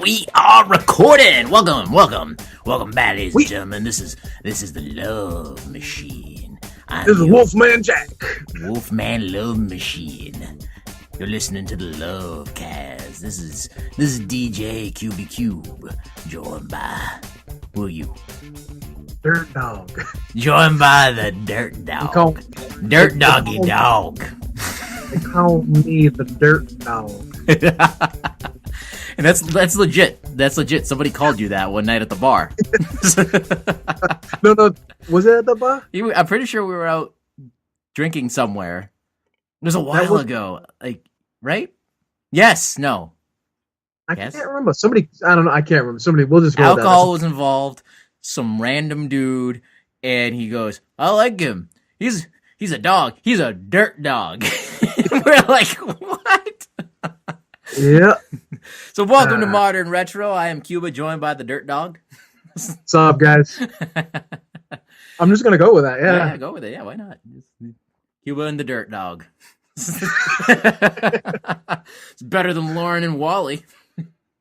we are recording. Welcome back, ladies and gentlemen. This is the Love Machine. This is Wolfman Jack. Wolfman Love Machine. You're listening to the Love Cast. This is DJ QB Cube, joined by you? Dirt Dog. Joined by the Dirt Dog. Dirt Doggy Dog. They call me the Dirt Dog. And that's legit. That's legit. Somebody called you that one night at the bar. No. Was it at the bar? I'm pretty sure we were out drinking somewhere. It was a while ago. Like, right? Yes. No. I can't remember. Somebody, I don't know. I can't remember. Somebody, we'll just go with that. Alcohol was involved. Some random dude. And he goes, I like him. He's a dog. He's a dirt dog. We're like, what? Yeah. So welcome to Modern Retro. I am Cuba, joined by the Dirt Dog. What's up, guys? I'm just gonna go with that. Yeah, go with it. Yeah, why not? Cuba and the Dirt Dog. It's better than Lauren and Wally.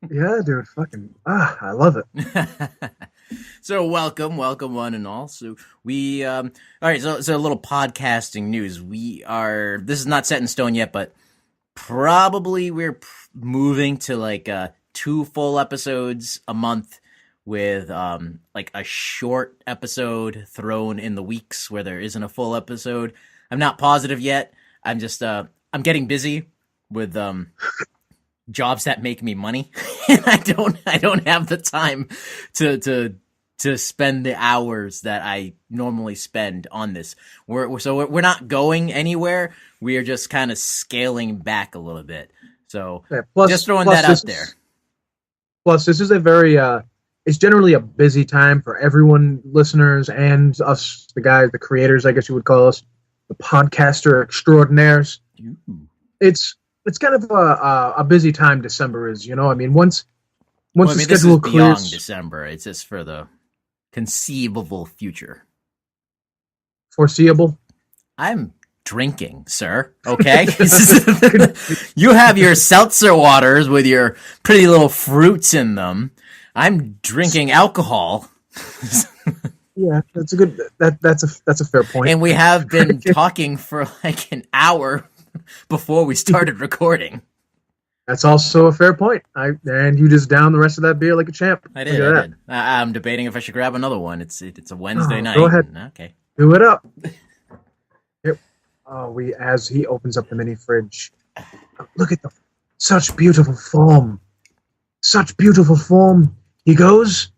Yeah, dude. Fucking, I love it. So welcome one and all. So we, all right. So a little podcasting news. This is not set in stone yet, but probably we're moving to like 2 full episodes a month with like a short episode thrown in the weeks where there isn't a full episode. I'm not positive yet. I'm just I'm getting busy with jobs that make me money, and I don't have the time to spend the hours that I normally spend on this. We're not going anywhere. We are just kind of scaling back a little bit. So just throwing that out there. Plus, this is a very it's generally a busy time for everyone, listeners, and us, the guys, the creators, I guess you would call us, the podcaster extraordinaires. Ooh. It's kind of a busy time. December is, I mean, once the schedule this is clears. beyond December. It's just for the conceivable future. Foreseeable. I'm drinking, sir. Okay, you have your seltzer waters with your pretty little fruits in them. I'm drinking alcohol. Yeah, that's a good. That's a fair point. And we have been talking for like an hour before we started recording. That's also a fair point. And you just downed the rest of that beer like a champ. I did. I'm debating if I should grab another one. It's a Wednesday night. Go ahead. Okay. Do it up. Here. As he opens up the mini fridge, look at such beautiful form. Such beautiful form. He goes,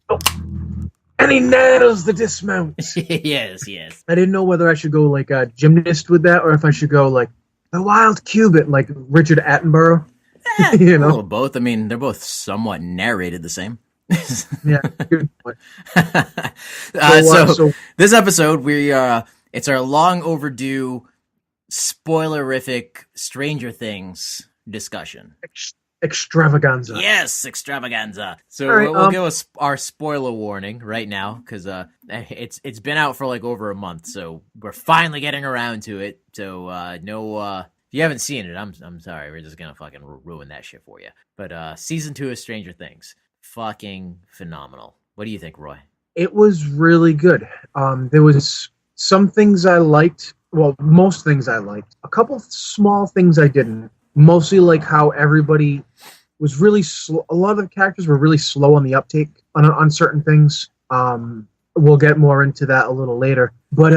and he nails the dismount. Yes. I didn't know whether I should go like a gymnast with that, or if I should go like the wild cubit, like Richard Attenborough. A little both. I mean, they're both somewhat narrated the same. Yeah. Good point. So this episode, it's our long overdue spoilerific Stranger Things discussion. Extravaganza. Yes, extravaganza. So right, we'll give us our spoiler warning right now, because it's been out for like over a month, so we're finally getting around to it. So if you haven't seen it, I'm sorry, we're just gonna fucking ruin that shit for you. But season 2 of Stranger Things, fucking phenomenal. What do you think, Roy? It was really good. There was some things I liked. Well, most things I liked. A couple small things I didn't. Mostly like how everybody was really slow. A lot of the characters were really slow on the uptake on certain things. We'll get more into that a little later. But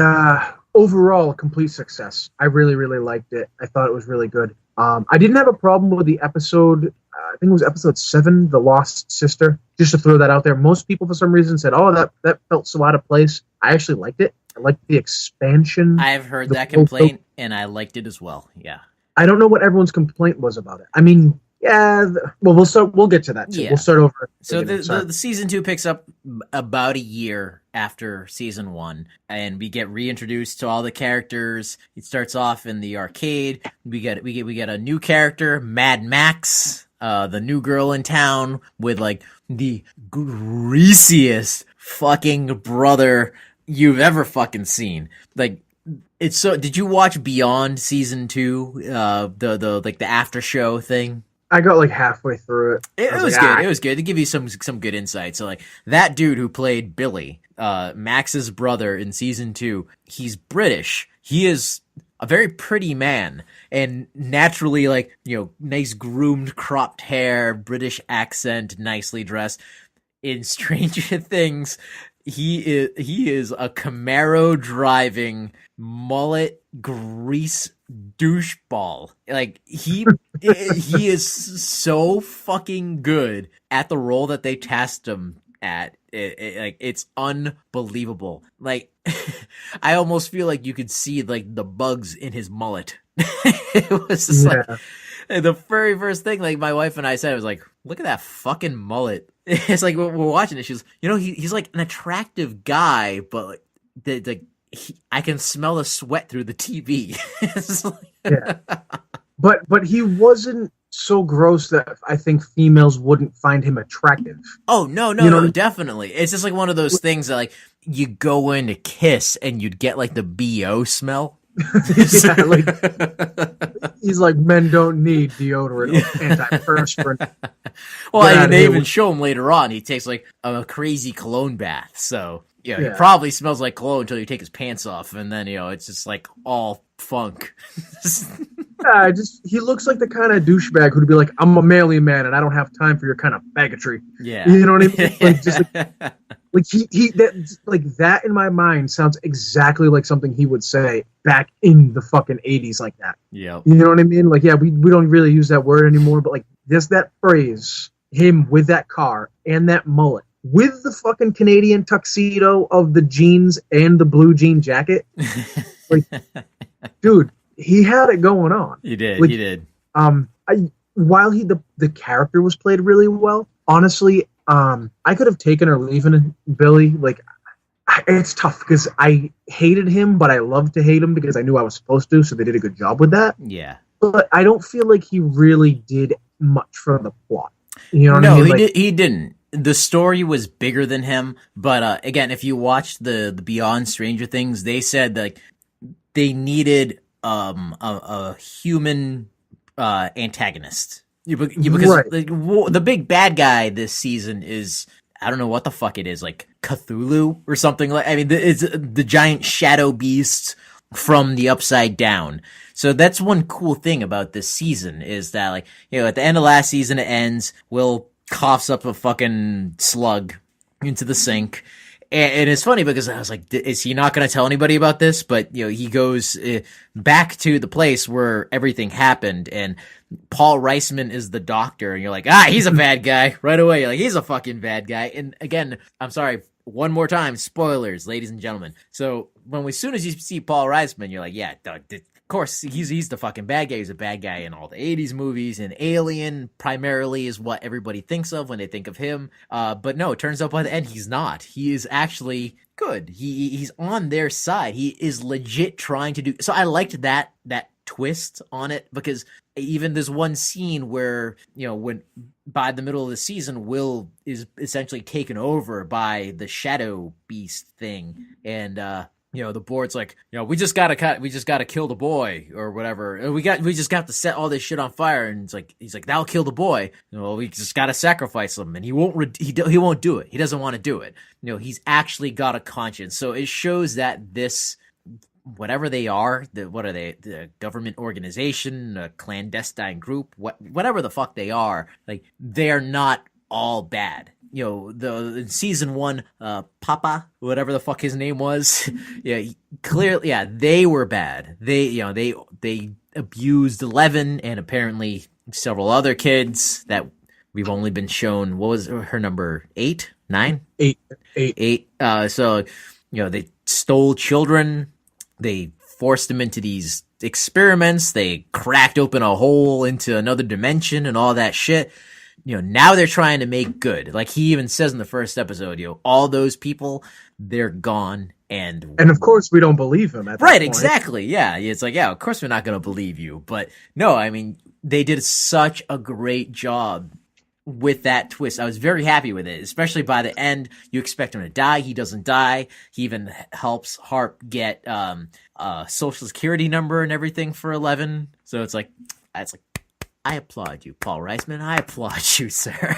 overall, a complete success. I really, really liked it. I thought it was really good. I didn't have a problem with the episode. I think it was episode 7, The Lost Sister. Just to throw that out there. Most people, for some reason, said, "Oh, that felt so out of place." I actually liked it. I liked the expansion. I've heard that complaint, and I liked it as well. Yeah. I don't know what everyone's complaint was about it. I mean, yeah. Well, we'll get to that too. Yeah. We'll start over. So the season 2 picks up about a year after season 1, and we get reintroduced to all the characters. It starts off in the arcade. We get a new character, Mad Max, the new girl in town with like the greasiest fucking brother you've ever fucking seen. Like, it's so. Did you watch Beyond season 2? The after show thing. I got like halfway through it. It I was like, good. It was good to give you some good insight. So like that dude who played Billy, Max's brother in season 2, he's British. He is a very pretty man, and naturally, like, nice groomed, cropped hair, British accent, nicely dressed. In Stranger Things, he is a Camaro driving mullet grease doucheball. Like he is so fucking good at the role that they tasked him at. Like it's unbelievable. Like I almost feel like you could see like the bugs in his mullet. It was just like the very first thing like my wife and I said was like, look at that fucking mullet. It's like we're watching it. She's, he's like an attractive guy, but like I can smell the sweat through the TV. Yeah, but he wasn't so gross that I think females wouldn't find him attractive. Oh no, definitely. It's just like one of those things that like you go in to kiss and you'd get like the BO smell. Yeah, like he's like, men don't need deodorant or antiperspirant. Well, they even show him later on. He takes like a crazy cologne bath, so he probably smells like cologne until you take his pants off, and then it's just like all funk. He looks like the kind of douchebag who'd be like, I'm a manly man and I don't have time for your kind of faggotry. Yeah, you know what I mean? Like, just like that in my mind sounds exactly like something he would say back in the fucking 80s, like that. Yeah, you know what I mean? Like, yeah, we don't really use that word anymore, but like just that phrase, him with that car and that mullet, with the fucking Canadian tuxedo of the jeans and the blue jean jacket, like, dude, he had it going on. He did. Like, he did. While the character was played really well, honestly, I could have taken or leaving Billy. Like, it's tough because I hated him, but I loved to hate him because I knew I was supposed to. So they did a good job with that. Yeah, but I don't feel like he really did much for the plot. You know what I mean? No, he didn't. The story was bigger than him. But again, if you watch the Beyond Stranger Things, they said that, like, they needed a human antagonist. Because right. The big bad guy this season is, I don't know what the fuck it is, like Cthulhu or something. Like, I mean, it's the giant shadow beast from the Upside Down. So that's one cool thing about this season is that, like, at the end of last season, it ends, Will coughs up a fucking slug into the sink. And it's funny because I was like, is he not going to tell anybody about this? But, he goes back to the place where everything happened, and Paul Reisman is the doctor, and you're like, he's a bad guy right away. You're like, he's a fucking bad guy. And again, I'm sorry, one more time, spoilers, ladies and gentlemen. So as soon as you see Paul Reisman, you're like, yeah, of course, he's the fucking bad guy. He's a bad guy in all the 80s movies, and Alien primarily is what everybody thinks of when they think of him. But no, it turns out by the end, he's not. He is actually good. He's on their side. He is legit trying to do... So I liked that twist on it, because even there's one scene where, when by the middle of the season, Will is essentially taken over by the shadow beast thing, and the board's like, we just gotta kill the boy or whatever. We just got to set all this shit on fire, and he's like, that'll kill the boy. We just gotta sacrifice him, and he won't do it. He doesn't want to do it. He's actually got a conscience. So it shows that this, whatever they are, what are they? The government organization, a clandestine group, whatever the fuck they are, like, they're not all bad. In season 1, Papa, whatever the fuck his name was, clearly, they were bad. They abused 11 and apparently several other kids that we've only been shown. What was her number? 8, 9, 8. So they stole children. They forced them into these experiments. They cracked open a hole into another dimension and all that shit. Now they're trying to make good. Like he even says in the first episode, all those people, they're gone. And of course we don't believe him at that right, point. Exactly. Yeah. It's like, of course we're not going to believe you. But no, I mean, they did such a great job with that twist. I was very happy with it, especially by the end. You expect him to die. He doesn't die. He even helps Harp get a social security number and everything for 11. So it's like I applaud you, Paul Reisman. I applaud you, sir.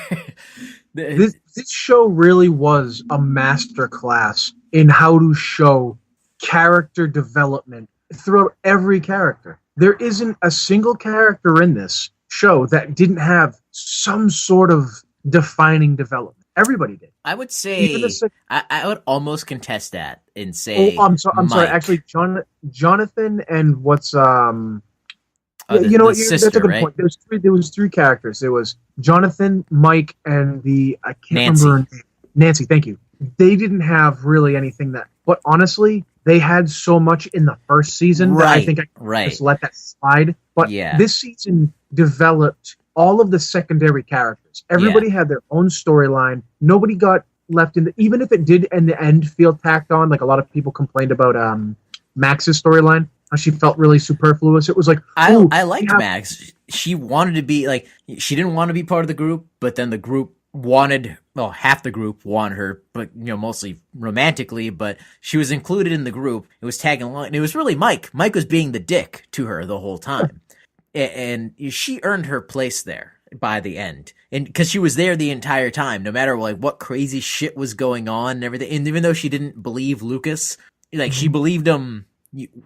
This show really was a master class in how to show character development throughout every character. There isn't a single character in this show that didn't have some sort of defining development. Everybody did. I would say I would almost contest that and say. Oh, I'm sorry. Actually, Jonathan and what's you know what? Sister, that's a good right? point. There was three characters. There was Jonathan, Mike, and I can't Nancy. remember her name. Nancy. Thank you. They didn't have really anything that, but honestly, they had so much in the first season that I think I could just let that slide. But this season developed all of the secondary characters. Everybody had their own storyline. Nobody got left in even if it did in the end feel tacked on, like a lot of people complained about Max's storyline. She felt really superfluous. It was like, I liked Max. She wanted to be like, she didn't want to be part of the group, but then the group wanted, well, half the group wanted her, but mostly romantically, but she was included in the group. It was tagging along, and it was really Mike. Mike was being the dick to her the whole time. And she earned her place there by the end. And because she was there the entire time, no matter like what crazy shit was going on and everything. And even though she didn't believe Lucas, like she believed him,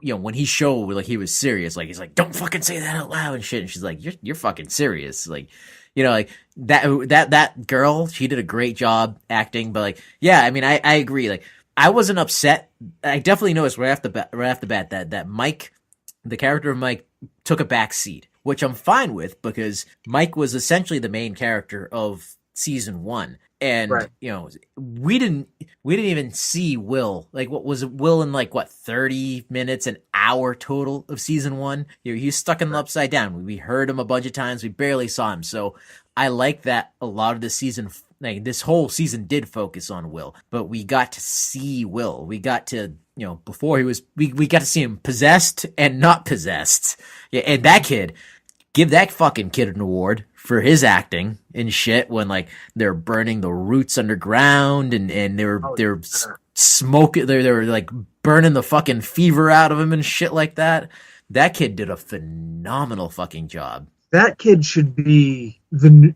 when he showed like he was serious, like he's like, don't fucking say that out loud and shit. And she's like, you're fucking serious. Like, like that girl, she did a great job acting, but like, yeah, I mean, I agree. Like, I wasn't upset. I definitely noticed right off the bat that Mike, the character of Mike, took a back seat, which I'm fine with because Mike was essentially the main character of season 1. And we didn't even see Will. Like, what was Will in 30 minutes, an hour total of season 1? He's stuck in the upside down. We heard him a bunch of times. We barely saw him. So I like that a lot of the season, like this whole season, did focus on Will, but we got to see Will. We got to, before he was, we got to see him possessed and not possessed. Yeah, and that kid. Give that fucking kid an award for his acting and shit when they're burning the roots underground and they're smoking, they were like burning the fucking fever out of him and shit like that. That kid did a phenomenal fucking job. That kid should be in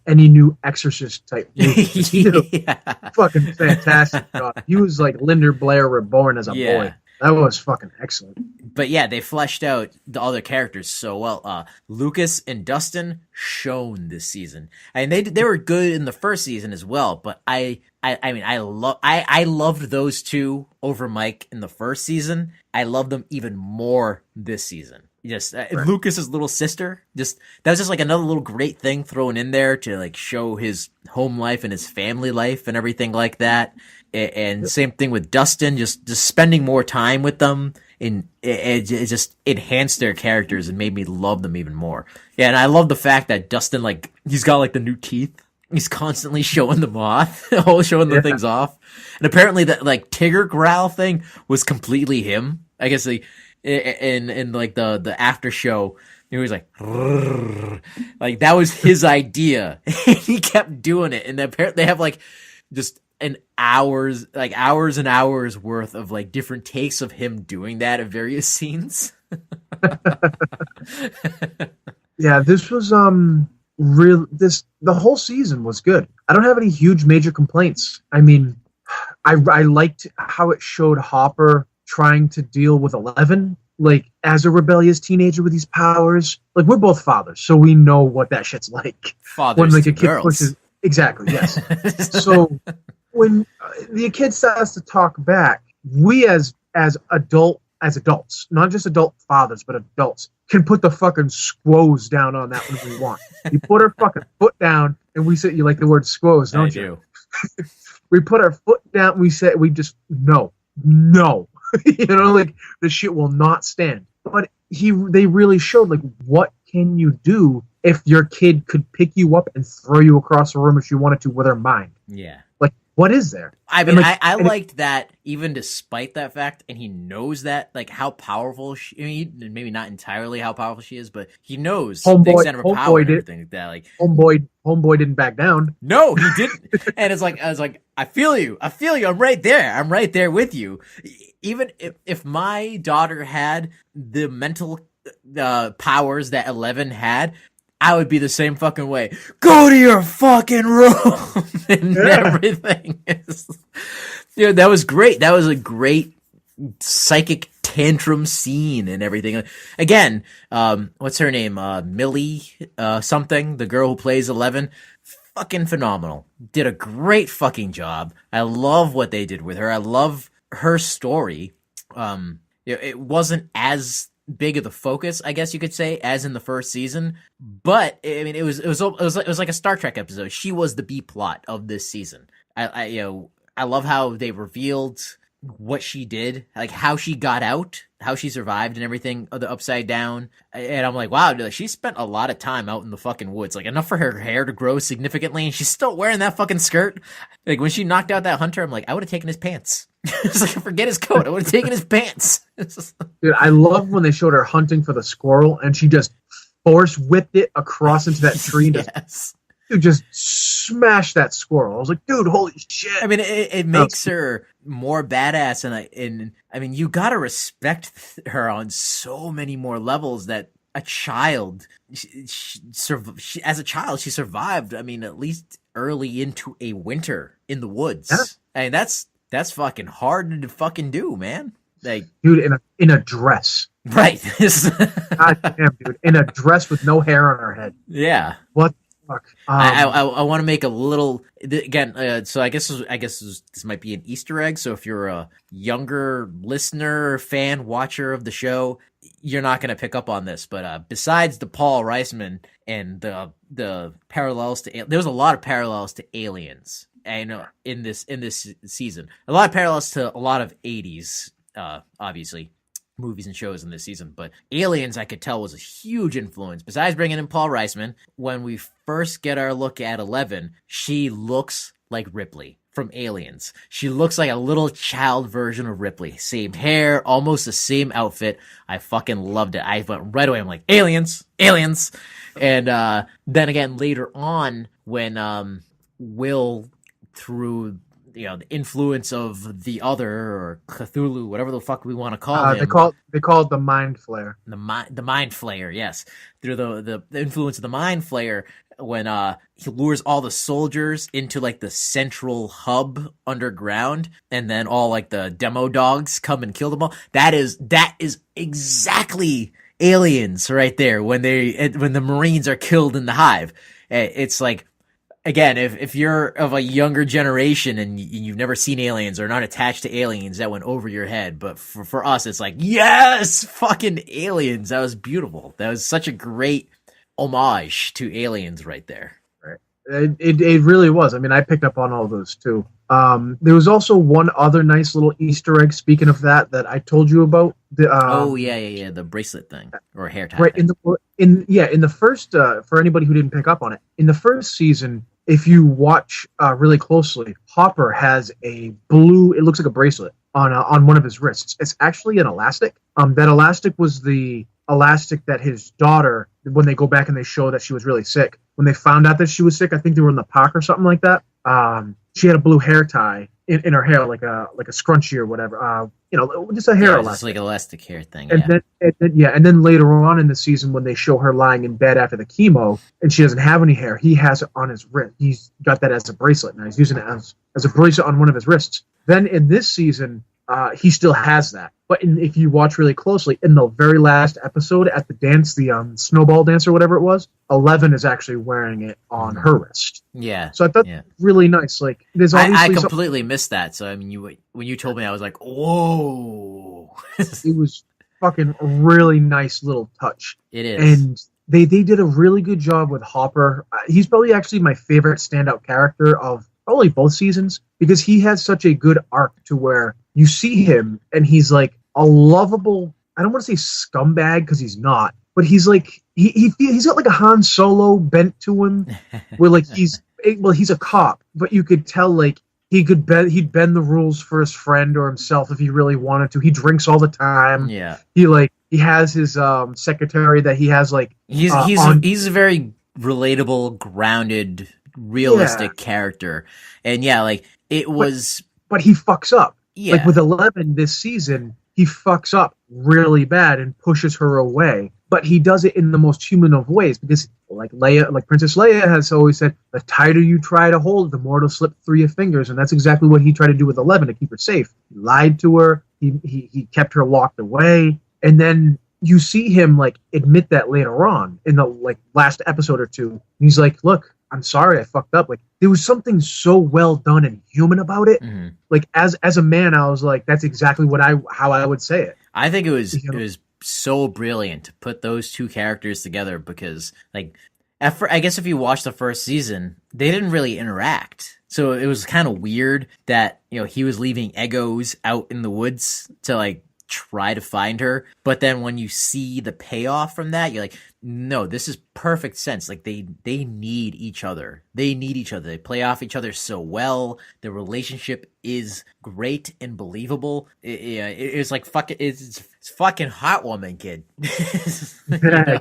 any new Exorcist type movie. He did a fucking fantastic job. He was like Linda Blair reborn as a boy. That was fucking excellent. But yeah, they fleshed out the other characters so well. Lucas and Dustin shone this season. I mean, they were good in the first season as well. But I loved those two over Mike in the first season. I love them even more this season. Lucas's little sister. That was just like another little great thing thrown in there to show his home life and his family life and everything like that. And same thing with Dustin, just spending more time with them, and it just enhanced their characters and made me love them even more. Yeah, and I love the fact that Dustin, he's got the new teeth. He's constantly showing them off, showing the things off. And apparently that Tigger growl thing was completely him. I guess in the after show, he was like that was his idea. He kept doing it, and apparently they have just hours and hours worth of different takes of him doing that at various scenes. Yeah, this was the whole season was good. I don't have any huge major complaints. I mean, I liked how it showed Hopper trying to deal with 11 as a rebellious teenager with these powers. We're both fathers, so we know what that shit's like. Fathers when a kid girls. Pushes exactly, yes. So when the kid starts to talk back, we as adults, not just adult fathers, but adults, can put the fucking squoze down on that when we want. You put our fucking foot down, and we say, you like the word squoze, don't you? We put our foot down, we just, no. The shit will not stand. But they really showed, what can you do if your kid could pick you up and throw you across the room if she wanted to with her mind? Yeah. What is there? I mean, I liked that even despite that fact, and he knows that, how powerful maybe not entirely how powerful she is, but he knows the extent of her power and everything like that. Homeboy didn't back down. No, he didn't. And I was like, I feel you. I'm right there with you. Even if my daughter had the mental powers that 11 had, I would be the same fucking way. Go to your fucking room and everything. That was great. That was a great psychic tantrum scene and everything. Again, what's her name? Millie something, the girl who plays 11. Fucking phenomenal. Did a great fucking job. I love what they did with her. I love her story. It wasn't as big of the focus, I guess you could say, as in the first season, but I mean, it was like a Star Trek episode. She was the B plot of this season. I love how they revealed what she did, like how she got out, how she survived and everything of the Upside Down. And I'm like, wow, dude, she spent a lot of time out in the fucking woods, like enough for her hair to grow significantly, and she's still wearing that fucking skirt. Like when she knocked out that hunter, I'm like, I would have taken his pants. It's like, forget his coat, I would have taken his pants. Dude, I love when they showed her hunting for the squirrel and she just force whipped it across into that tree. Yes. Dude, just smash that squirrel. I was like, dude, holy shit. I mean, it makes her more badass, and I mean, you gotta respect her on so many more levels that a child, as a child, she survived, I mean, at least early into a winter in the woods. Yeah. I mean, that's fucking hard to fucking do, man. Like, dude, in a dress. Right. God damn, dude. In a dress with no hair on her head. Yeah. What? Fuck. I want to make a little again. So I guess this might be an Easter egg. So if you're a younger listener, fan, watcher of the show, you're not going to pick up on this. But besides the Paul Reisman and the parallels to, there was a lot of parallels to Aliens. I know in this season, a lot of parallels to a lot of 80s, obviously, movies and shows in this season, but Aliens, I could tell, was a huge influence. Besides bringing in Paul Reisman, when we first get our look at 11, she looks like Ripley from Aliens. She looks like a little child version of Ripley. Same hair, almost the same outfit. I fucking loved it. I went right away. I'm like, Aliens! And then again, later on, when Will, through the influence of the other, or Cthulhu, whatever the fuck we want to call him. They call it the Mind Flayer. The Mind Flayer, yes. Through the influence of the Mind Flayer, when he lures all the soldiers into like the central hub underground, and then all like the demo dogs come and kill them all. That is exactly Aliens right there. When the Marines are killed in the hive, it's like, again, if you're of a younger generation and you've never seen Aliens or not attached to Aliens, that went over your head. But for us, it's like, yes, fucking Aliens. That was beautiful. That was such a great homage to Aliens right there. Right. It really was. I mean, I picked up on all those too. There was also one other nice little Easter egg, speaking of that I told you about. The bracelet thing or hair tie. Right, thing. in the first, for anybody who didn't pick up on it, in the first season, if you watch really closely, Hopper has a blue, it looks like a bracelet on one of his wrists. It's actually an elastic. That elastic was the elastic that his daughter, when they go back and they show that she was really sick, when they found out that she was sick, I think they were in the park or something like that. She had a blue hair tie in her hair, like a scrunchie or whatever. Just a hair elastic. Just like an elastic hair thing. And then later on in the season, when they show her lying in bed after the chemo and she doesn't have any hair, he has it on his wrist. He's got that as a bracelet now. He's using it as a bracelet on one of his wrists. Then in this season, he still has that. But if you watch really closely, in the very last episode at the dance, the snowball dance or whatever it was, 11 is actually wearing it on her wrist. Yeah. So I thought really nice. Like, there's I completely missed that. So I mean, when you told me, I was like, whoa. It was fucking really nice little touch. It is. And they did a really good job with Hopper. He's probably actually my favorite standout character of probably both seasons, because he has such a good arc to where you see him and he's like a lovable, I don't want to say scumbag because he's not, but he's like, he's got like a Han Solo bent to him where like he's a cop, but you could tell like he'd bend the rules for his friend or himself if he really wanted to. He drinks all the time. Yeah. He has his secretary that he has like he's a very relatable, grounded, realistic character. And like it was, but he fucks up. Yeah. Like with 11 this season, he fucks up really bad and pushes her away. but he does it in the most human of ways because, like Leia, like Princess Leia has always said, the tighter you try to hold, the more it'll slip through your fingers, and that's exactly what he tried to do with 11 to keep her safe. He lied to her. He kept her locked away, and then you see him like admit that later on in the like last episode or two. He's like, "Look, I'm sorry, I fucked up." Like there was something so well done and human about it. Mm-hmm. Like as a man, I was like, "That's exactly how I would say it." I think it was so brilliant to put those two characters together because, like, I guess if you watch the first season, they didn't really interact. So it was kind of weird that, he was leaving Eggos out in the woods to, like, try to find her. But then when you see the payoff from that, you're like, no, this is perfect sense. Like, they need each other. They need each other. They play off each other so well. The relationship is great and believable. It's like it's fucking heartwarming, kid.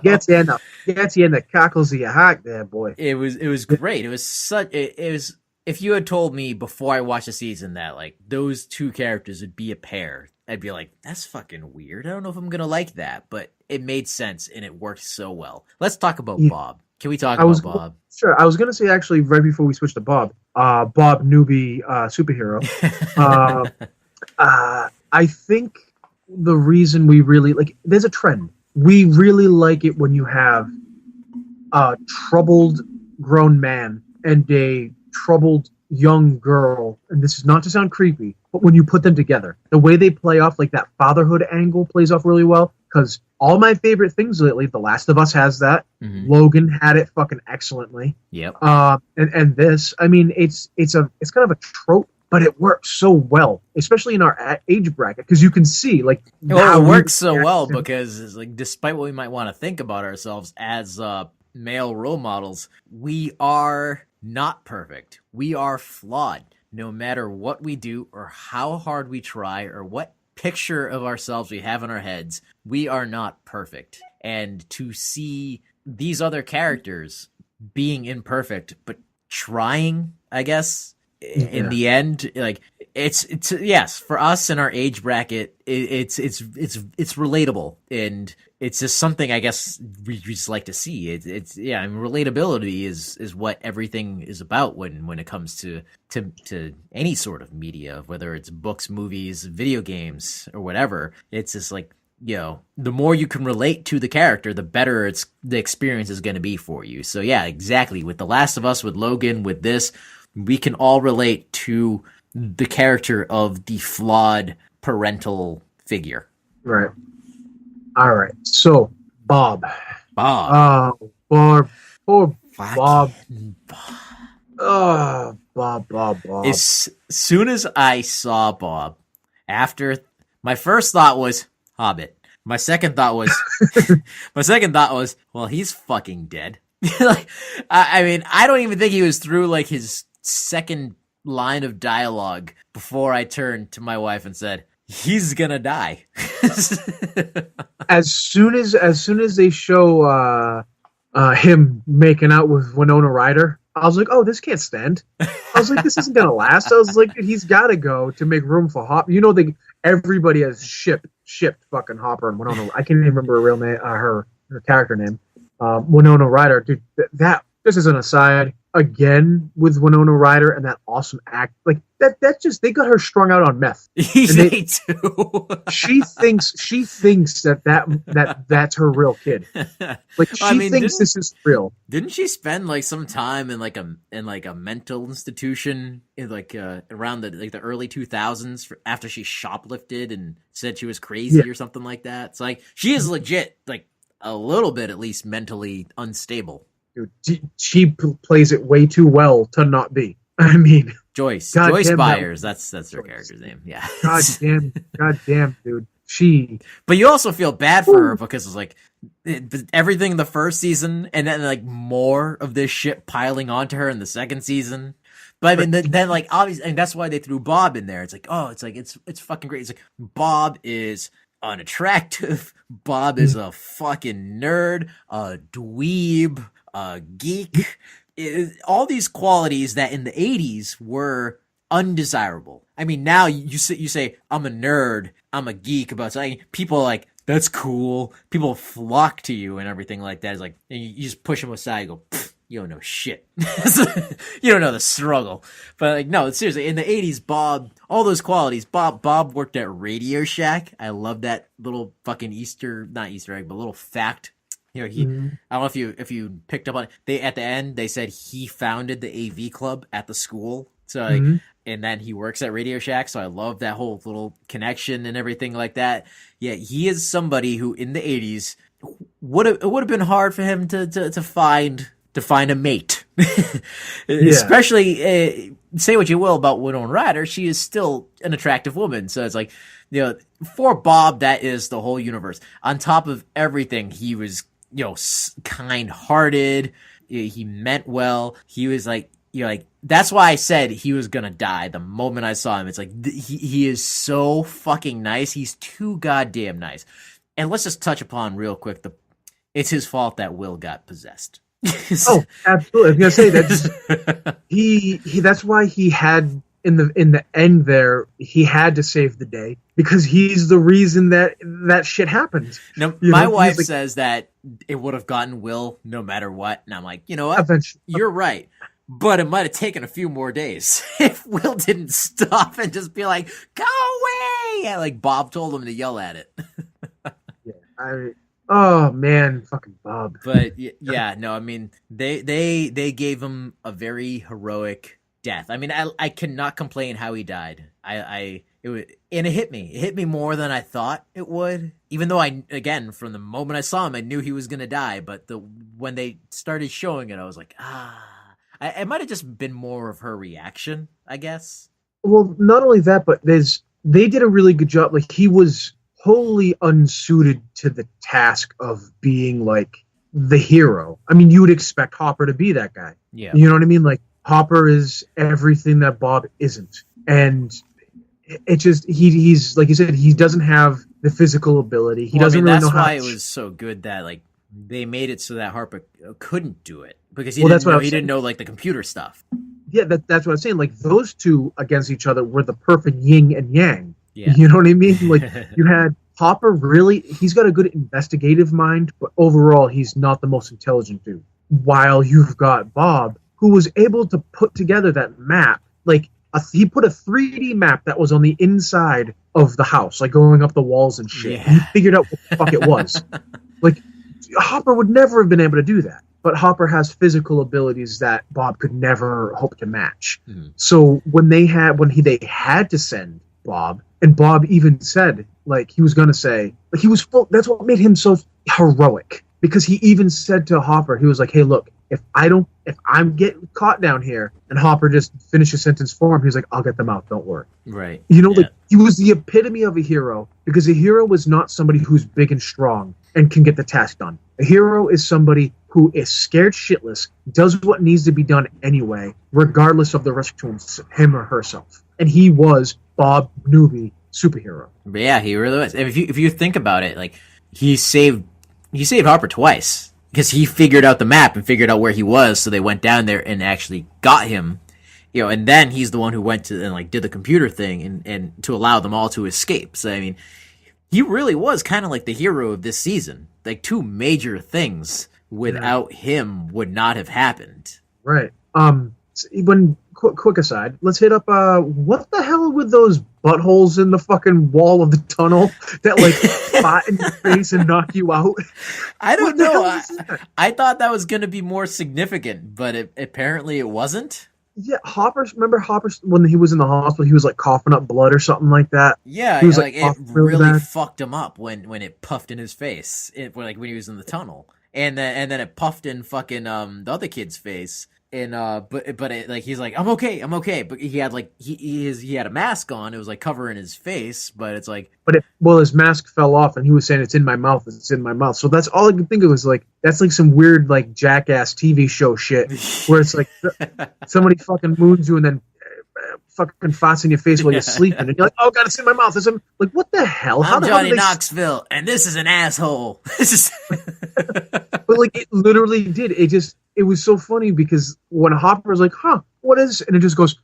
Gets you in the cockles of your heart there, boy. It was great. It was if you had told me before I watched the season that like those two characters would be a pair, I'd be like, that's fucking weird. I don't know if I'm gonna like that, but it made sense and it worked so well. Let's talk about Bob. Can we talk about Bob? Sure. I was gonna say actually right before we switch to Bob, Bob newbie superhero. I think the reason we really like there's a trend. We really like it when you have a troubled grown man and a troubled young girl, and this is not to sound creepy, but when you put them together, the way they play off like that fatherhood angle plays off really well. Because all my favorite things lately, The Last of Us has that. Mm-hmm. Logan had it fucking excellently. Yep. And this, I mean, it's kind of a trope, but it works so well, especially in our age bracket, because you can see like. Well, it works so well because, like, despite what we might want to think about ourselves as male role models, we are not perfect. We are flawed. No matter what we do or how hard we try or what picture of ourselves we have in our heads, we are not perfect. And to see these other characters being imperfect but trying, I guess, in the end, like it's yes, for us in our age bracket, it's relatable, and it's just something I guess we just like to see. It's relatability is what everything is about when it comes to any sort of media, whether it's books, movies, video games, or whatever. It's just like, the more you can relate to the character, the better the experience is going to be for you. So yeah, exactly. With The Last of Us, with Logan, with this, we can all relate to the character of the flawed parental figure. Right. All right. So, Bob. Bob. Bob. Oh, Bob. As soon as I saw Bob, after my first thought was Hobbit. My second thought was, well, he's fucking dead. Like, I mean, I don't even think he was through like his second line of dialogue before I turned to my wife and said, he's gonna die. as soon as they show him making out with Winona Ryder, I was like, oh, this can't stand. I was like, this isn't gonna last. I was like, dude, he's gotta go to make room for Hopper. Everybody has shipped fucking Hopper and Winona. I can't even remember her real name, her character name. Winona Ryder, dude. This is an aside. Again with Winona Ryder and that awesome act, like that just they got her strung out on meth. They too. She thinks that's her real kid. Like she thinks this is real. Didn't she spend like some time in like a mental institution in around the early 2000s after she shoplifted and said she was crazy or something like that? It's like she is legit like a little bit at least mentally unstable. Dude, she plays it way too well to not be. I mean, Joyce Byers. That's her character's name. Yeah. God damn, dude. But you also feel bad for her because it's like everything in the first season, and then like more of this shit piling onto her in the second season. But I mean, then like obviously, and that's why they threw Bob in there. It's like, oh, it's fucking great. It's like Bob is unattractive. Bob is a fucking nerd, a dweeb, a geek. All these qualities that in the 80s were undesirable. I mean, now you say I'm a nerd, I'm a geek about something. People like that's cool. People flock to you and everything like that. It's like, and you just push them aside. You go, you don't know shit. You don't know the struggle. But like, no, seriously, in the 80s, Bob, all those qualities, Bob worked at Radio Shack. I love that little fucking not Easter egg, but little fact. You know, I don't know if you picked up on it. They, at the end, they said he founded the AV club at the school. So like, and then he works at Radio Shack. So I love that whole little connection and everything like that. Yeah, he is somebody who in the 80s it would have been hard for him to find a mate. Especially, say what you will about Winona Ryder, she is still an attractive woman. So it's like, you know, for Bob, that is the whole universe. On top of everything, he was, you know, kind-hearted. He meant well. He was like, you know, like, that's why I said he was gonna die the moment I saw him. It's like, he is so fucking nice. He's too goddamn nice. And let's just touch upon real quick, it's his fault that Will got possessed. Oh, absolutely. I was gonna say that he that's why he had in the end there, he had to save the day because he's the reason that shit happened. Now, my wife says that it would have gotten Will no matter what, and I'm like, you know what? Eventually. You're right. But it might have taken a few more days if Will didn't stop and just be like, "Go away!" And like Bob told him to yell at it. Yeah, oh man, fucking Bob. But yeah, no, I mean they gave him a very heroic death. I mean, I cannot complain how he died. It hit me. It hit me more than I thought it would. Even though again, from the moment I saw him, I knew he was gonna die. But when they started showing it, I was like, it might have just been more of her reaction, I guess. Well, not only that, but they did a really good job. Like, he was wholly unsuited to the task of being like the hero. I mean, you would expect Hopper to be that guy. Yeah. You know what I mean? Like, Hopper is everything that Bob isn't. And it just, he's like you said, he doesn't have the physical ability. He doesn't really know how. That's why it was so good that like they made it so that Harper couldn't do it because he didn't know like the computer stuff. Yeah, that's what I'm saying. Like, those two against each other were the perfect yin and yang. Yeah. You know what I mean? Like, you had Hopper he's got a good investigative mind, but overall he's not the most intelligent dude. While you've got Bob, who was able to put together that map. Like, he put a 3D map that was on the inside of the house, like going up the walls and shit. Yeah. He figured out what the fuck it was. Like, Hopper would never have been able to do that. But Hopper has physical abilities that Bob could never hope to match. Mm-hmm. So when they had to send Bob, and Bob even said, like, he was going to say, like, he was full. That's what made him so heroic, because he even said to Hopper, he was like, "Hey, look, if I'm getting caught down here," and Hopper just finished his sentence for him, he was like, "I'll get them out. Don't worry." Right. You know, like, he was the epitome of a hero, because a hero is not somebody who's big and strong and can get the task done. A hero is somebody who is scared shitless, does what needs to be done anyway, regardless of the risk to him or herself. And he was Bob Newby, superhero. But yeah, he really was. If you think about it, like, he saved Harper twice because he figured out the map and figured out where he was, so they went down there and actually got him. You know, and then he's the one who went to and like did the computer thing and to allow them all to escape. So I mean, he really was kind of like the hero of this season. Like, two major things without him would not have happened. Right. Quick aside, let's hit up what the hell with those buttholes in the fucking wall of the tunnel that like spot in your face and knock you out? I don't know. I thought that was going to be more significant, but apparently it wasn't. Yeah, remember Hopper when he was in the hospital, he was like coughing up blood or something like that? Yeah, he was like it really fucked him up when it puffed in his face, when he was in the tunnel. And then it puffed in fucking the other kid's face. And but it, like, he's like, I'm okay. But he had like he had a mask on. It was like covering his face, but it's like, his mask fell off, and he was saying, "It's in my mouth. It's in my mouth." So that's all I could think of, was like, that's like some weird like Jackass TV show shit where it's like somebody fucking moons you and then fucking farts in your face while you're sleeping, and you're like, "Oh god, it's in my mouth." It's like, what the hell? I'm Johnny Knoxville, and this is an asshole. But like, it literally did. It was so funny because when Hopper was like, "Huh, what is?" and it just goes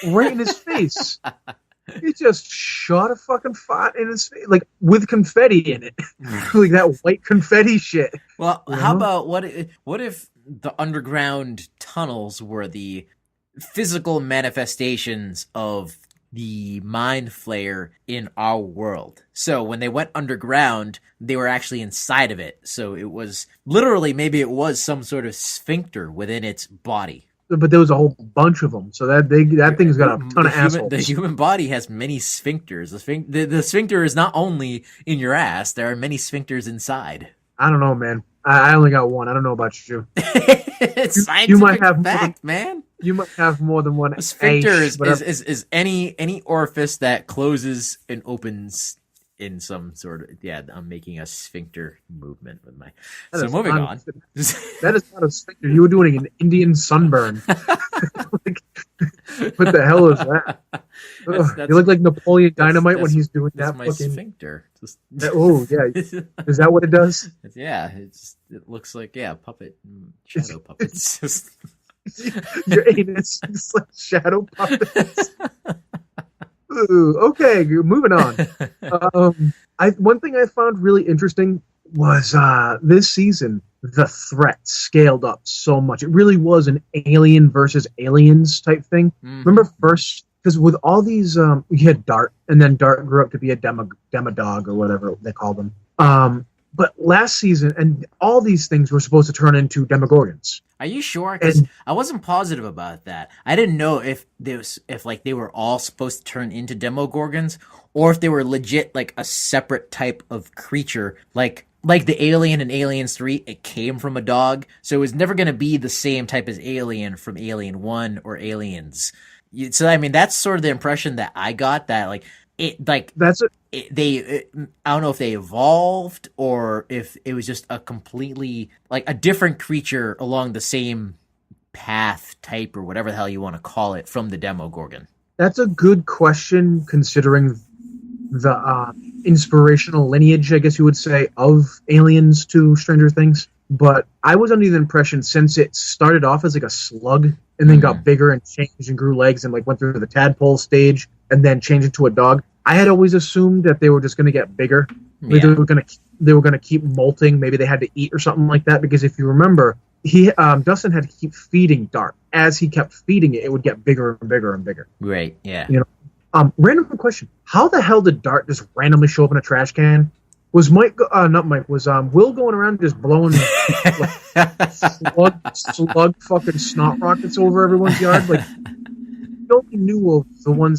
right in his face. He just shot a fucking fart in his face, like with confetti in it, like that white confetti shit. Well, You how know? about what if the underground tunnels were the physical manifestations of the mind flayer in our world? So when they went underground, they were actually inside of it. So it was literally, maybe it was some sort of sphincter within its body. But there was a whole bunch of them, so that thing's got a ton of The assholes. human body has many sphincters. The sphincter is not only in your ass; there are many sphincters inside. I don't know, man. I only got one. I don't know about you. It's You might scientific have more than, fact, man. you might have more than one A sphincter ace, but is any orifice that closes and opens in some sort of, yeah. I'm making a sphincter movement with my. that So is moving on. that is not a sphincter. You were doing an Indian sunburn. Like, what the hell is that? That's You look like Napoleon Dynamite when that's- he's doing That's that my fucking. sphincter. Oh yeah, is that what it does? Yeah, it looks like, yeah, puppet, shadow puppets. Just Your anus is like shadow puppets. Ooh, okay, moving on. One thing I found really interesting was this season the threat scaled up so much. It really was an alien versus aliens type thing. Remember first, because with all these, you had Dart, and then Dart grew up to be a demodog or whatever they call them. But last season, and all these things were supposed to turn into Demogorgons. Are you sure? Because I wasn't positive about that. I didn't know if like they were all supposed to turn into Demogorgons, or if they were legit like a separate type of creature, like the alien in Aliens 3. It came from a dog, so it was never going to be the same type as Alien from Alien 1 or Aliens. So I mean, that's sort of the impression that I got, that like it, like That's it. I don't know if they evolved or if it was just a completely, like, a different creature along the same path type or whatever the hell you want to call it from the Demogorgon. That's a good question, considering the inspirational lineage, I guess you would say, of Aliens to Stranger Things. But I was under the impression, since it started off as like a slug and then got bigger and changed and grew legs and like went through the tadpole stage and then changed into a dog, I had always assumed that they were just going to get bigger. Yeah. They were going to keep molting. Maybe they had to eat or something like that. Because if you remember, Dustin had to keep feeding Dart. As he kept feeding it, it would get bigger and bigger and bigger. Right, yeah. You know, random question: how the hell did Dart just randomly show up in a trash can? Was not Mike? Was Will going around just blowing like, slug fucking snot rockets over everyone's yard? Like, he only knew of the one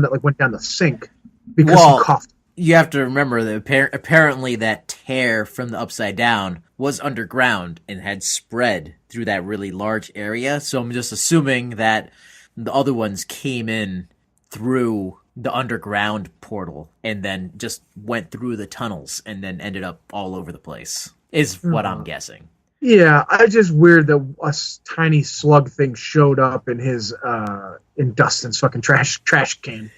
that like went down the sink because he coughed. You have to remember that apparently that tear from the Upside Down was underground and had spread through that really large area. So I'm just assuming that the other ones came in through the underground portal and then just went through the tunnels and then ended up all over the place, is what I'm guessing. Yeah, I just weird that a tiny slug thing showed up in his in Dustin's fucking trash can.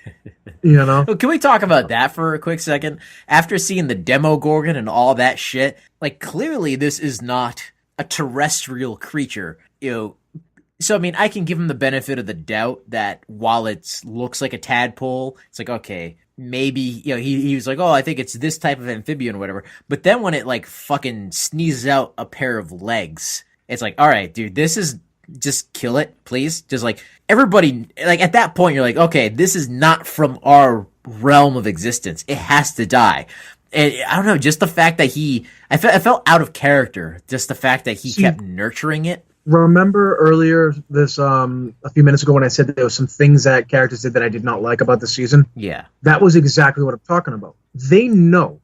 You know? Can we talk about that for a quick second? After seeing the Demogorgon and all that shit, like, clearly this is not a terrestrial creature. So I mean, I can give him the benefit of the doubt that while it looks like a tadpole, it's like, okay, maybe, he was like, oh, I think it's this type of amphibian or whatever. But then when it like fucking sneezes out a pair of legs, it's like, all right, dude, this is, just kill it, please. Just like, everybody, like, at that point, you're like, okay, this is not from our realm of existence. It has to die. And I don't know, just the fact that I felt out of character. Just the fact that he kept nurturing it. Remember earlier this a few minutes ago when I said that there was some things that characters did that I did not like about the season? Yeah. That was exactly what I'm talking about. They know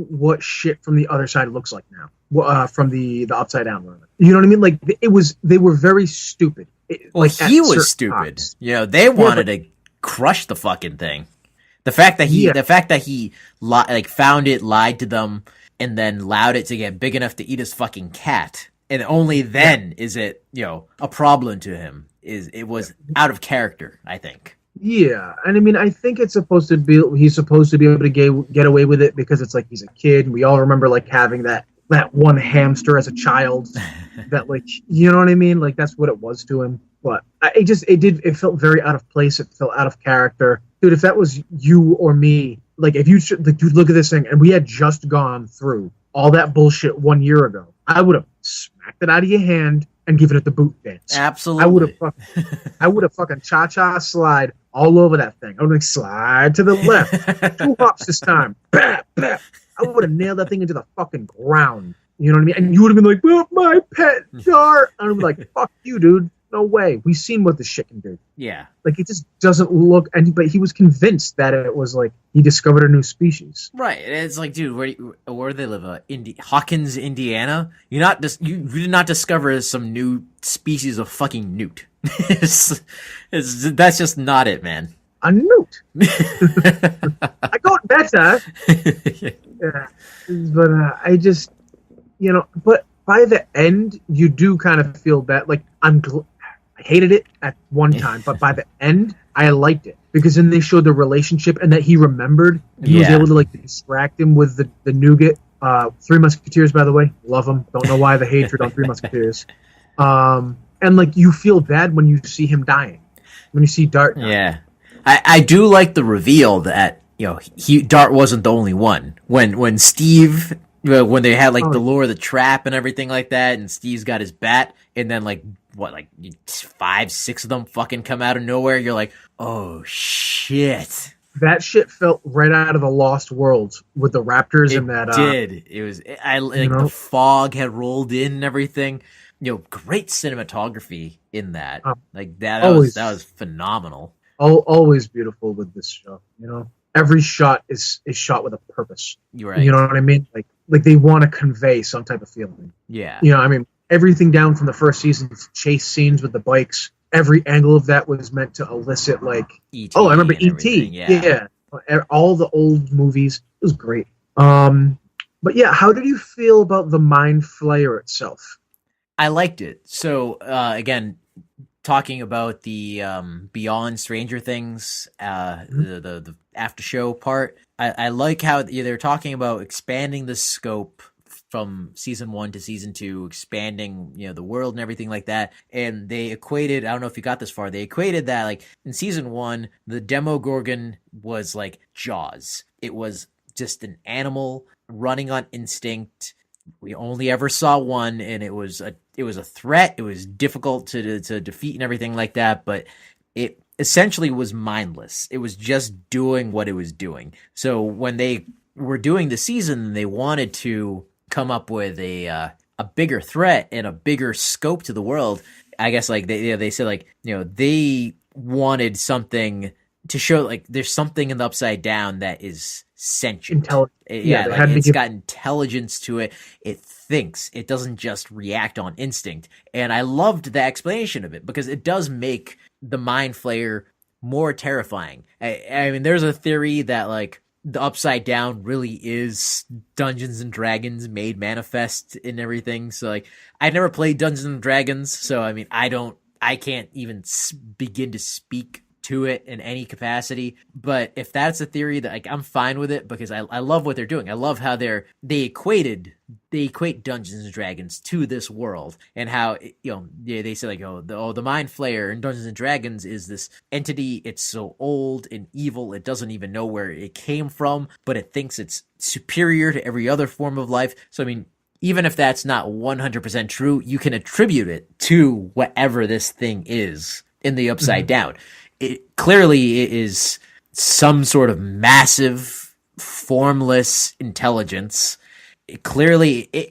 what shit from the other side looks like now. From the Upside Down one. You know what I mean? Like, they were very stupid. Well, like, he was stupid. Times. They wanted to crush the fucking thing. The fact that he found it, lied to them, and then allowed it to get big enough to eat his fucking cat. And only then is it, a problem to him. It was out of character, I think. Yeah, and I mean, I think he's supposed to be able to get away with it because it's like he's a kid. And we all remember like having that one hamster as a child. That, like, you know what I mean? Like, that's what it was to him. But it felt very out of place. It felt out of character. dude, if that was you or me, like if you should, like, dude, look at this thing, and we had just gone through all that bullshit 1 year ago, I would have smacked it out of your hand and given it the boot dance. Absolutely. I would have fucking cha-cha slide all over that thing. I would have slide to the left, 2 hops this time. Bah, bah. I would have nailed that thing into the fucking ground. You know what I mean? And you would have been like, well, my pet Dart. And I'm like, fuck you, dude. No way. We've seen what this shit can do. Yeah. Like, it just doesn't look. But he was convinced that it was like he discovered a new species. Right. It's like, dude, where do they live? Hawkins, Indiana. You did not discover some new species of fucking newt. That's just not it, man. A newt. I got better. Yeah. But I just, but by the end, you do kind of feel bad. Like, I hated it at one time, but by the end, I liked it. Because then they showed the relationship and that he remembered. And he was able to, like, distract him with the nougat. Three Musketeers, by the way. Love them. Don't know why the hatred on Three Musketeers. And, like, you feel bad when you see him dying. When you see Dart dying. Yeah. I do like the reveal that, Dart wasn't the only one. When Steve, when they had, like, the lure of the trap and everything like that, and Steve's got his bat, and then, like, 5, 6 of them fucking come out of nowhere, you're like, oh, shit. That shit felt right out of the Lost World with the raptors and that. It did. It was, the fog had rolled in and everything. Great cinematography in that. That was phenomenal. Always beautiful with this show. Every shot is shot with a purpose. You're right. You know what I mean? Like they want to convey some type of feeling. Yeah. I mean, everything down from the first season's chase scenes with the bikes. Every angle of that was meant to elicit like, E.T. I remember E.T. Yeah. All the old movies. It was great. But yeah, how did you feel about the Mind Flayer itself? I liked it. So again, talking about the Beyond Stranger Things, the after show part, I like how they're talking about expanding the scope from season 1 to season 2, expanding the world and everything like that. And they equated, I don't know if you got this far, they equated that like in season 1, the Demogorgon was like Jaws. It was just an animal running on instinct. We only ever saw one, and it was a threat. It was difficult to defeat and everything like that, but it essentially was mindless. It was just doing what it was doing. So when they were doing the season, they wanted to come up with a bigger threat and a bigger scope to the world. I guess like they said like they wanted something to show like there's something in the Upside Down that is sentient. It's got intelligence to it. It thinks. It doesn't just react on instinct. And I loved the explanation of it because it does make the Mind Flayer more terrifying. I mean, there's a theory that like the Upside Down really is Dungeons and Dragons made manifest and everything. So like, I never played Dungeons and Dragons, so I mean, I can't even begin to speak to it in any capacity. But if that's a theory, that like I'm fine with it because I love what they're doing. I love how they equate Dungeons and Dragons to this world and how they say like the Mind Flayer in Dungeons and Dragons is this entity. It's so old and evil it doesn't even know where it came from, but it thinks it's superior to every other form of life. So I mean, even if that's not 100% true, you can attribute it to whatever this thing is in the Upside Down. It clearly is some sort of massive, formless intelligence. It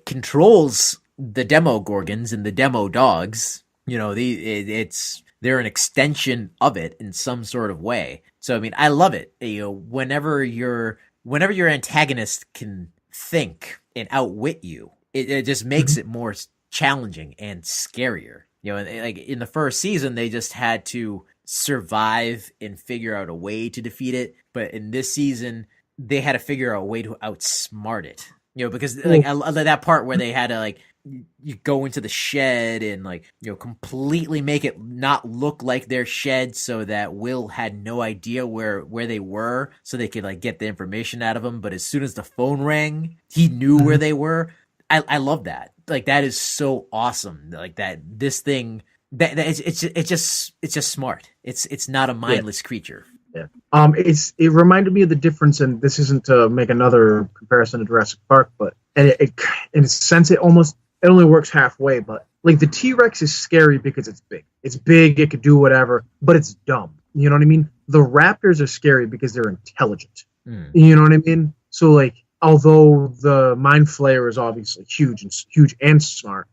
controls the Demogorgons and the Demo Dogs. They're an extension of it in some sort of way. So I mean, I love it. Whenever your antagonist can think and outwit you, it just makes it more challenging and scarier. Like in the first season, they just had to survive and figure out a way to defeat it. But in this season, they had to figure out a way to outsmart it. Because like I love that part where they had to like you go into the shed and like completely make it not look like their shed, so that Will had no idea where they were, so they could like get the information out of them. But as soon as the phone rang, he knew where they were. I love that. Like that is so awesome. Like that this thing that it's just smart. It's not a mindless creature. Yeah. It reminded me of the difference, and this isn't to make another comparison to Jurassic Park, but and it in a sense it only works halfway. But like the T-Rex is scary because it's big. It's big. It could do whatever, but it's dumb. You know what I mean? The Raptors are scary because they're intelligent. You know what I mean? So like, although the Mind Flayer is obviously huge and smart,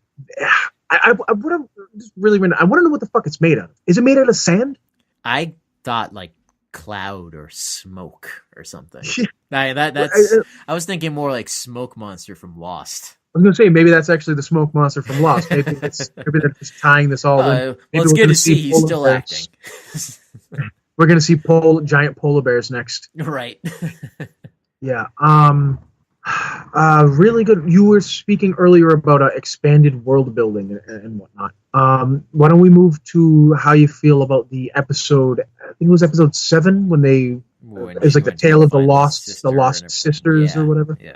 I would have just really. I want to know what the fuck it's made out of. Is it made out of sand? I thought like cloud or smoke or something. Yeah. I was thinking more like Smoke Monster from Lost. I was gonna say maybe that's actually the smoke monster from Lost. Maybe they're just tying this all in. Well, it's good to see he's still acting. We're gonna see giant polar bears next. Right. Yeah. Really good. You were speaking earlier about expanded world building and whatnot. Why don't we move to how you feel about the episode? I think it was episode 7 when it was like the tale of the lost sisters or whatever. Yeah.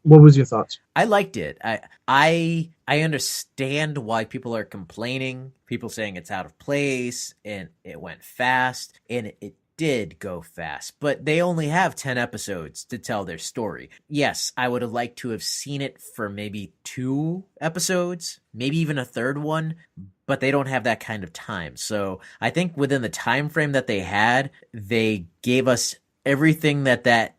What was your thoughts? I liked it. I understand why people are complaining. People saying it's out of place and it went fast, and it did go fast, but they only have 10 episodes to tell their story. Yes, I would have liked to have seen it for maybe 2 episodes, maybe even a third one, but they don't have that kind of time. So I think within the time frame that they had, they gave us everything that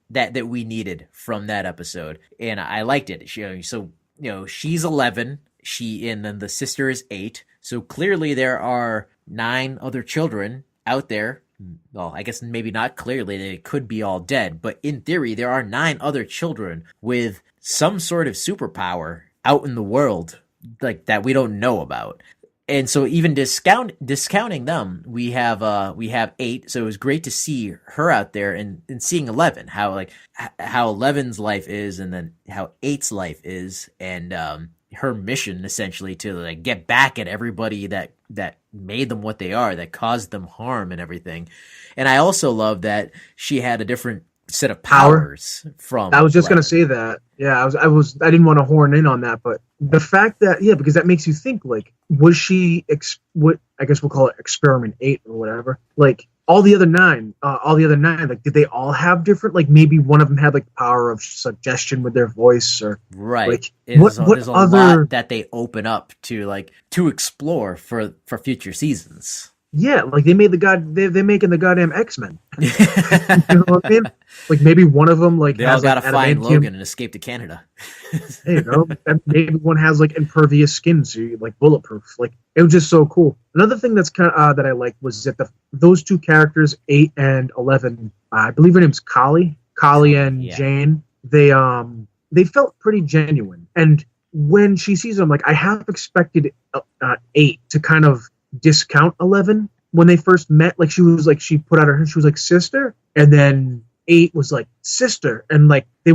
we needed from that episode, and I liked it. She's 11, and then the sister is 8. So clearly there are 9 other children out there. Well, I guess maybe not clearly, they could be all dead, but in theory, there are 9 other children with some sort of superpower out in the world, like that we don't know about. And so even discounting them, we have 8. So it was great to see her out there and seeing 11, how 11's life is, and then how 8's life is, and her mission essentially to like get back at everybody that made them what they are, that caused them harm and everything. And I also love that she had a different set of powers from. I was just going to say that. Yeah, I didn't want to horn in on that, but the fact that, because that makes you think, like, was she what I guess we'll call it experiment 8 or whatever, like all the other nine, like, did they all have different, like, maybe one of them had like the power of suggestion with their voice, or right? Like, there's a lot that they open up to explore for future seasons. Yeah, like they're making the goddamn X-Men. You know what I mean? Like maybe one of them like they has all gotta like, find Logan and escape to Canada. There you go. And maybe one has like impervious skin, so you're like bulletproof. Like it was just so cool. Another thing that's kind of that I liked was that those 2 characters, 8 and 11, I believe her name's Kali and Jane. They felt pretty genuine, and when she sees them, like I half expected 8 to kind of discount 11 when they first met. Like she put out her hand, she was like sister, and then 8 was like sister, and like they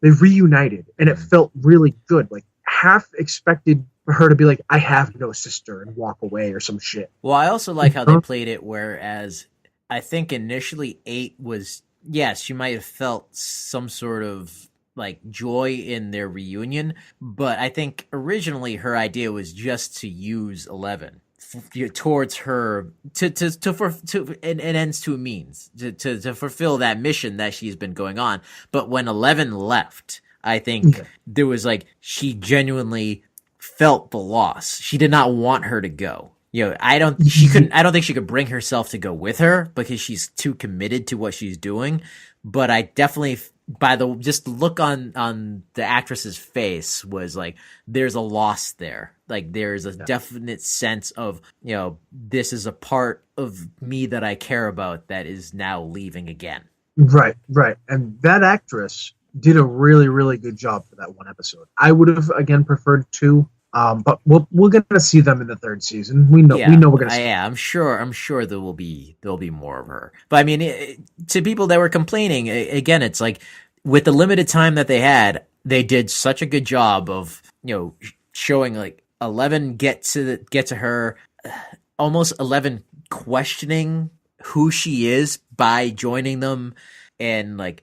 reunited, and it felt really good. Like half expected for her to be like, I have no sister, and walk away or some shit. Well, I also like how they played it, whereas I think initially 8 was, yes, she might have felt some sort of like joy in their reunion, but I think originally her idea was just to use 11 towards her to an ends to a means to fulfill that mission that she's been going on. But when 11 left, I think there was like, she genuinely felt the loss. She did not want her to go. I don't think she could bring herself to go with her because she's too committed to what she's doing. But I definitely, by the just look on the actress's face, was like, there's a loss there. Like there's a definite sense of, this is a part of me that I care about that is now leaving again. Right. And that actress did a really, really good job for that one episode. I would have again preferred 2. But we're gonna see them in the 3rd season. We know we're gonna see. Yeah, I'm sure there will be more of her. But I mean, to people that were complaining, again, it's like with the limited time that they had, they did such a good job of showing like 11 get to her, almost 11 questioning who she is by joining them and like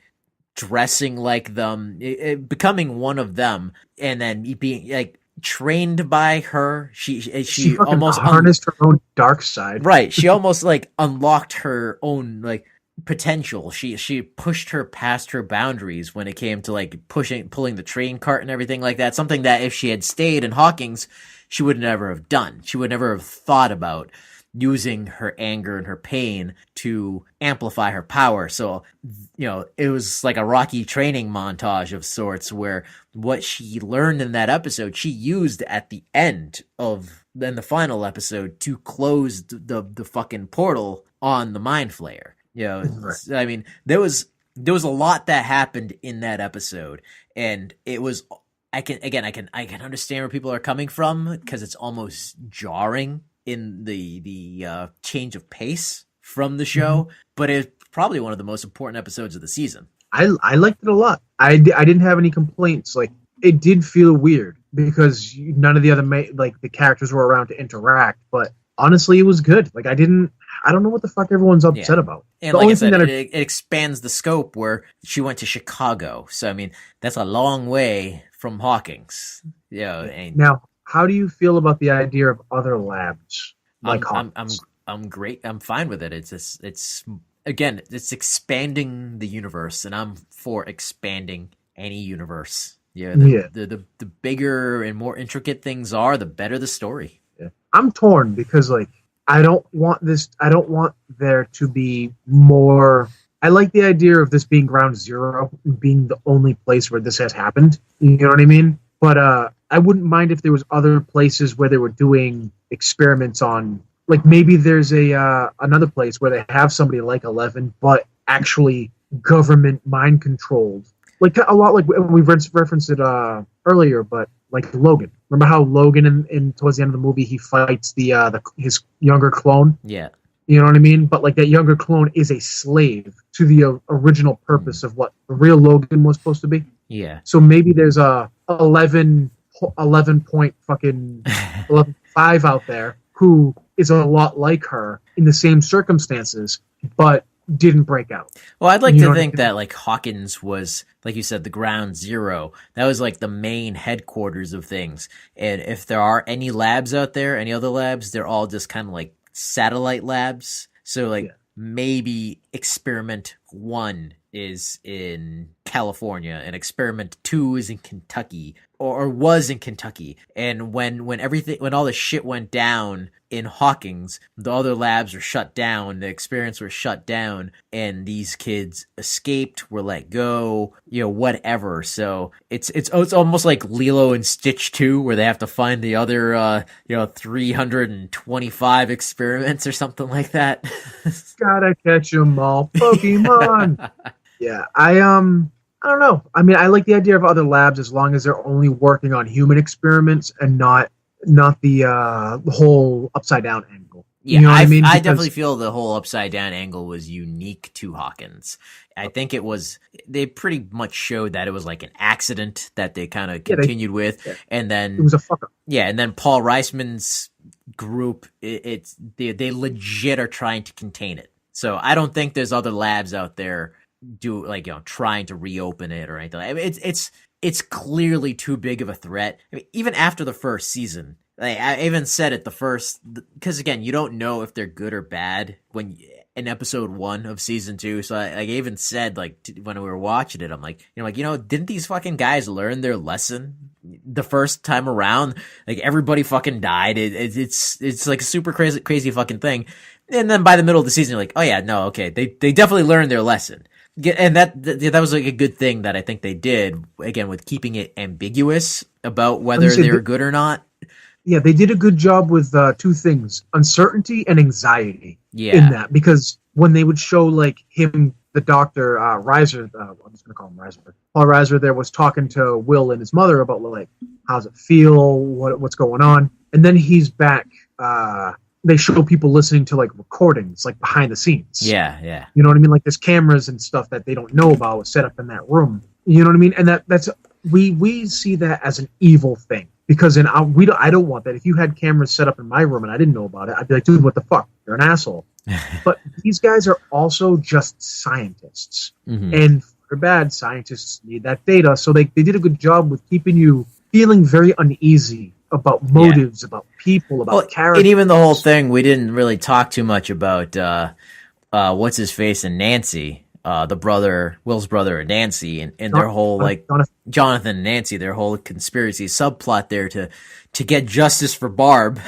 dressing like them, becoming one of them, and then being like trained by her. She almost almost harnessed her own dark side. Right. She almost like unlocked her own like potential. She pushed her past her boundaries when it came to like pulling the train cart and everything like that. Something that if she had stayed in Hawkins, she would never have done. She would never have thought about using her anger and her pain to amplify her power. So, it was like a Rocky training montage of sorts where what she learned in that episode, she used at the end of then the final episode to close the fucking portal on the Mind Flayer. Right. I mean, there was a lot that happened in that episode, and it was. I can understand where people are coming from because it's almost jarring in the change of pace from the show, but it's probably one of the most important episodes of the season. I liked it a lot. I didn't have any complaints. Like, it did feel weird because none of the other the characters were around to interact, but honestly, it was good. Like, I don't know what the fuck everyone's upset about. And the like only I said, thing that it expands the scope where she went to Chicago. So, I mean, that's a long way from Hawkins. And now, how do you feel about the idea of other labs like Hawkins? I'm great. I'm fine with it. It's again, it's expanding the universe, and I'm for expanding any universe. The bigger and more intricate things are, the better the story. Yeah. I'm torn because I don't want there to be more. I like the idea of this being ground zero, being the only place where this has happened. You know what I mean? But I wouldn't mind if there was other places where they were doing experiments on, like maybe there's another place where they have somebody like 11, but actually government mind controlled. Like a lot like we referenced it earlier, but like Logan. Remember how Logan in towards the end of the movie he fights his younger clone? Yeah. You know what I mean? But like that younger clone is a slave to the original purpose of what the real Logan was supposed to be. Yeah. So maybe there's a 11 point fucking 11.5 out there who is a lot like her in the same circumstances, but didn't break out. Well, I'd like to think that like Hawkins was, like you said, the ground zero. That was like the main headquarters of things. And if there are any labs out there, any other labs, they're all just kind of like satellite labs. So like maybe experiment 1 is in California and experiment 2 is in Kentucky or was in Kentucky. And when all the shit went down in Hawkins, the other labs were shut down, the experiments were shut down, and these kids escaped, were let go, whatever. So it's almost like Lilo and Stitch 2, where they have to find the other 325 experiments or something like that. Gotta catch 'em all, Pokemon. Yeah, I don't know. I mean, I like the idea of other labs as long as they're only working on human experiments and not the whole upside down angle. Yeah, you know I mean? I definitely feel the whole upside down angle was unique to Hawkins. I think they pretty much showed that it was like an accident that they kind of continued with, and then it was a fuck up. Yeah, and then Paul Reisman's group, they legit are trying to contain it. So I don't think there's other labs out there trying to reopen it or anything. I mean, it's clearly too big of a threat. I mean, even after the first season, I even said it because again, you don't know if they're good or bad when in episode 1 of season 2. So I even said when we were watching it, I'm like, didn't these fucking guys learn their lesson the first time around? Like everybody fucking died. It's like a super crazy fucking thing. And then by the middle of the season, you're like, oh yeah, no, okay, they definitely learned their lesson. And that was like a good thing that I think they did, again, with keeping it ambiguous about whether they were good or not. Yeah, they did a good job with 2 things: uncertainty and anxiety. Yeah. In that, because when they would show like him, the doctor Reiser, I'm just gonna call him Reiser. Paul Reiser there was talking to Will and his mother about like how's it feel, what's going on, and then he's back. They show people listening to like recordings, like behind the scenes. Yeah. You know what I mean? Like there's cameras and stuff that they don't know about set up in that room. You know what I mean? And that's we see that as an evil thing because I don't want that. If you had cameras set up in my room and I didn't know about it, I'd be like, dude, what the fuck? You're an asshole. But these guys are also just scientists, and for bad scientists need that data. So they did a good job with keeping you feeling very uneasy about motives, about people, about characters. And even the whole thing, we didn't really talk too much about what's his face and Nancy, the brother, Will's brother and Nancy, and their whole like Jonathan and Nancy, their whole conspiracy subplot there to get justice for Barb,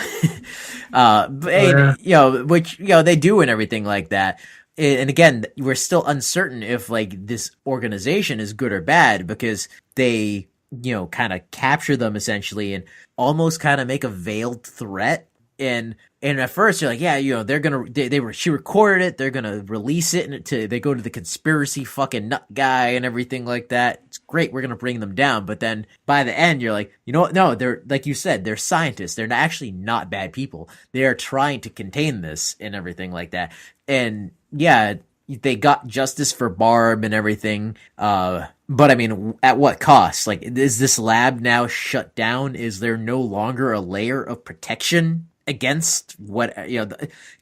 which they do and everything like that. And again, we're still uncertain if like this organization is good or bad because they kind of capture them essentially and almost kind of make a veiled threat. And at first you're like, yeah, they're gonna she recorded it, they're gonna release it, and they go to the conspiracy fucking nut guy and everything like that. It's great, we're gonna bring them down. But then by the end you're like, you know what? No, they're like you said, they're scientists. They're actually not bad people. They are trying to contain this and everything like that. And yeah, they got justice for Barb and everything. But I mean, at what cost? Like, is this lab now shut down? Is there no longer a layer of protection against what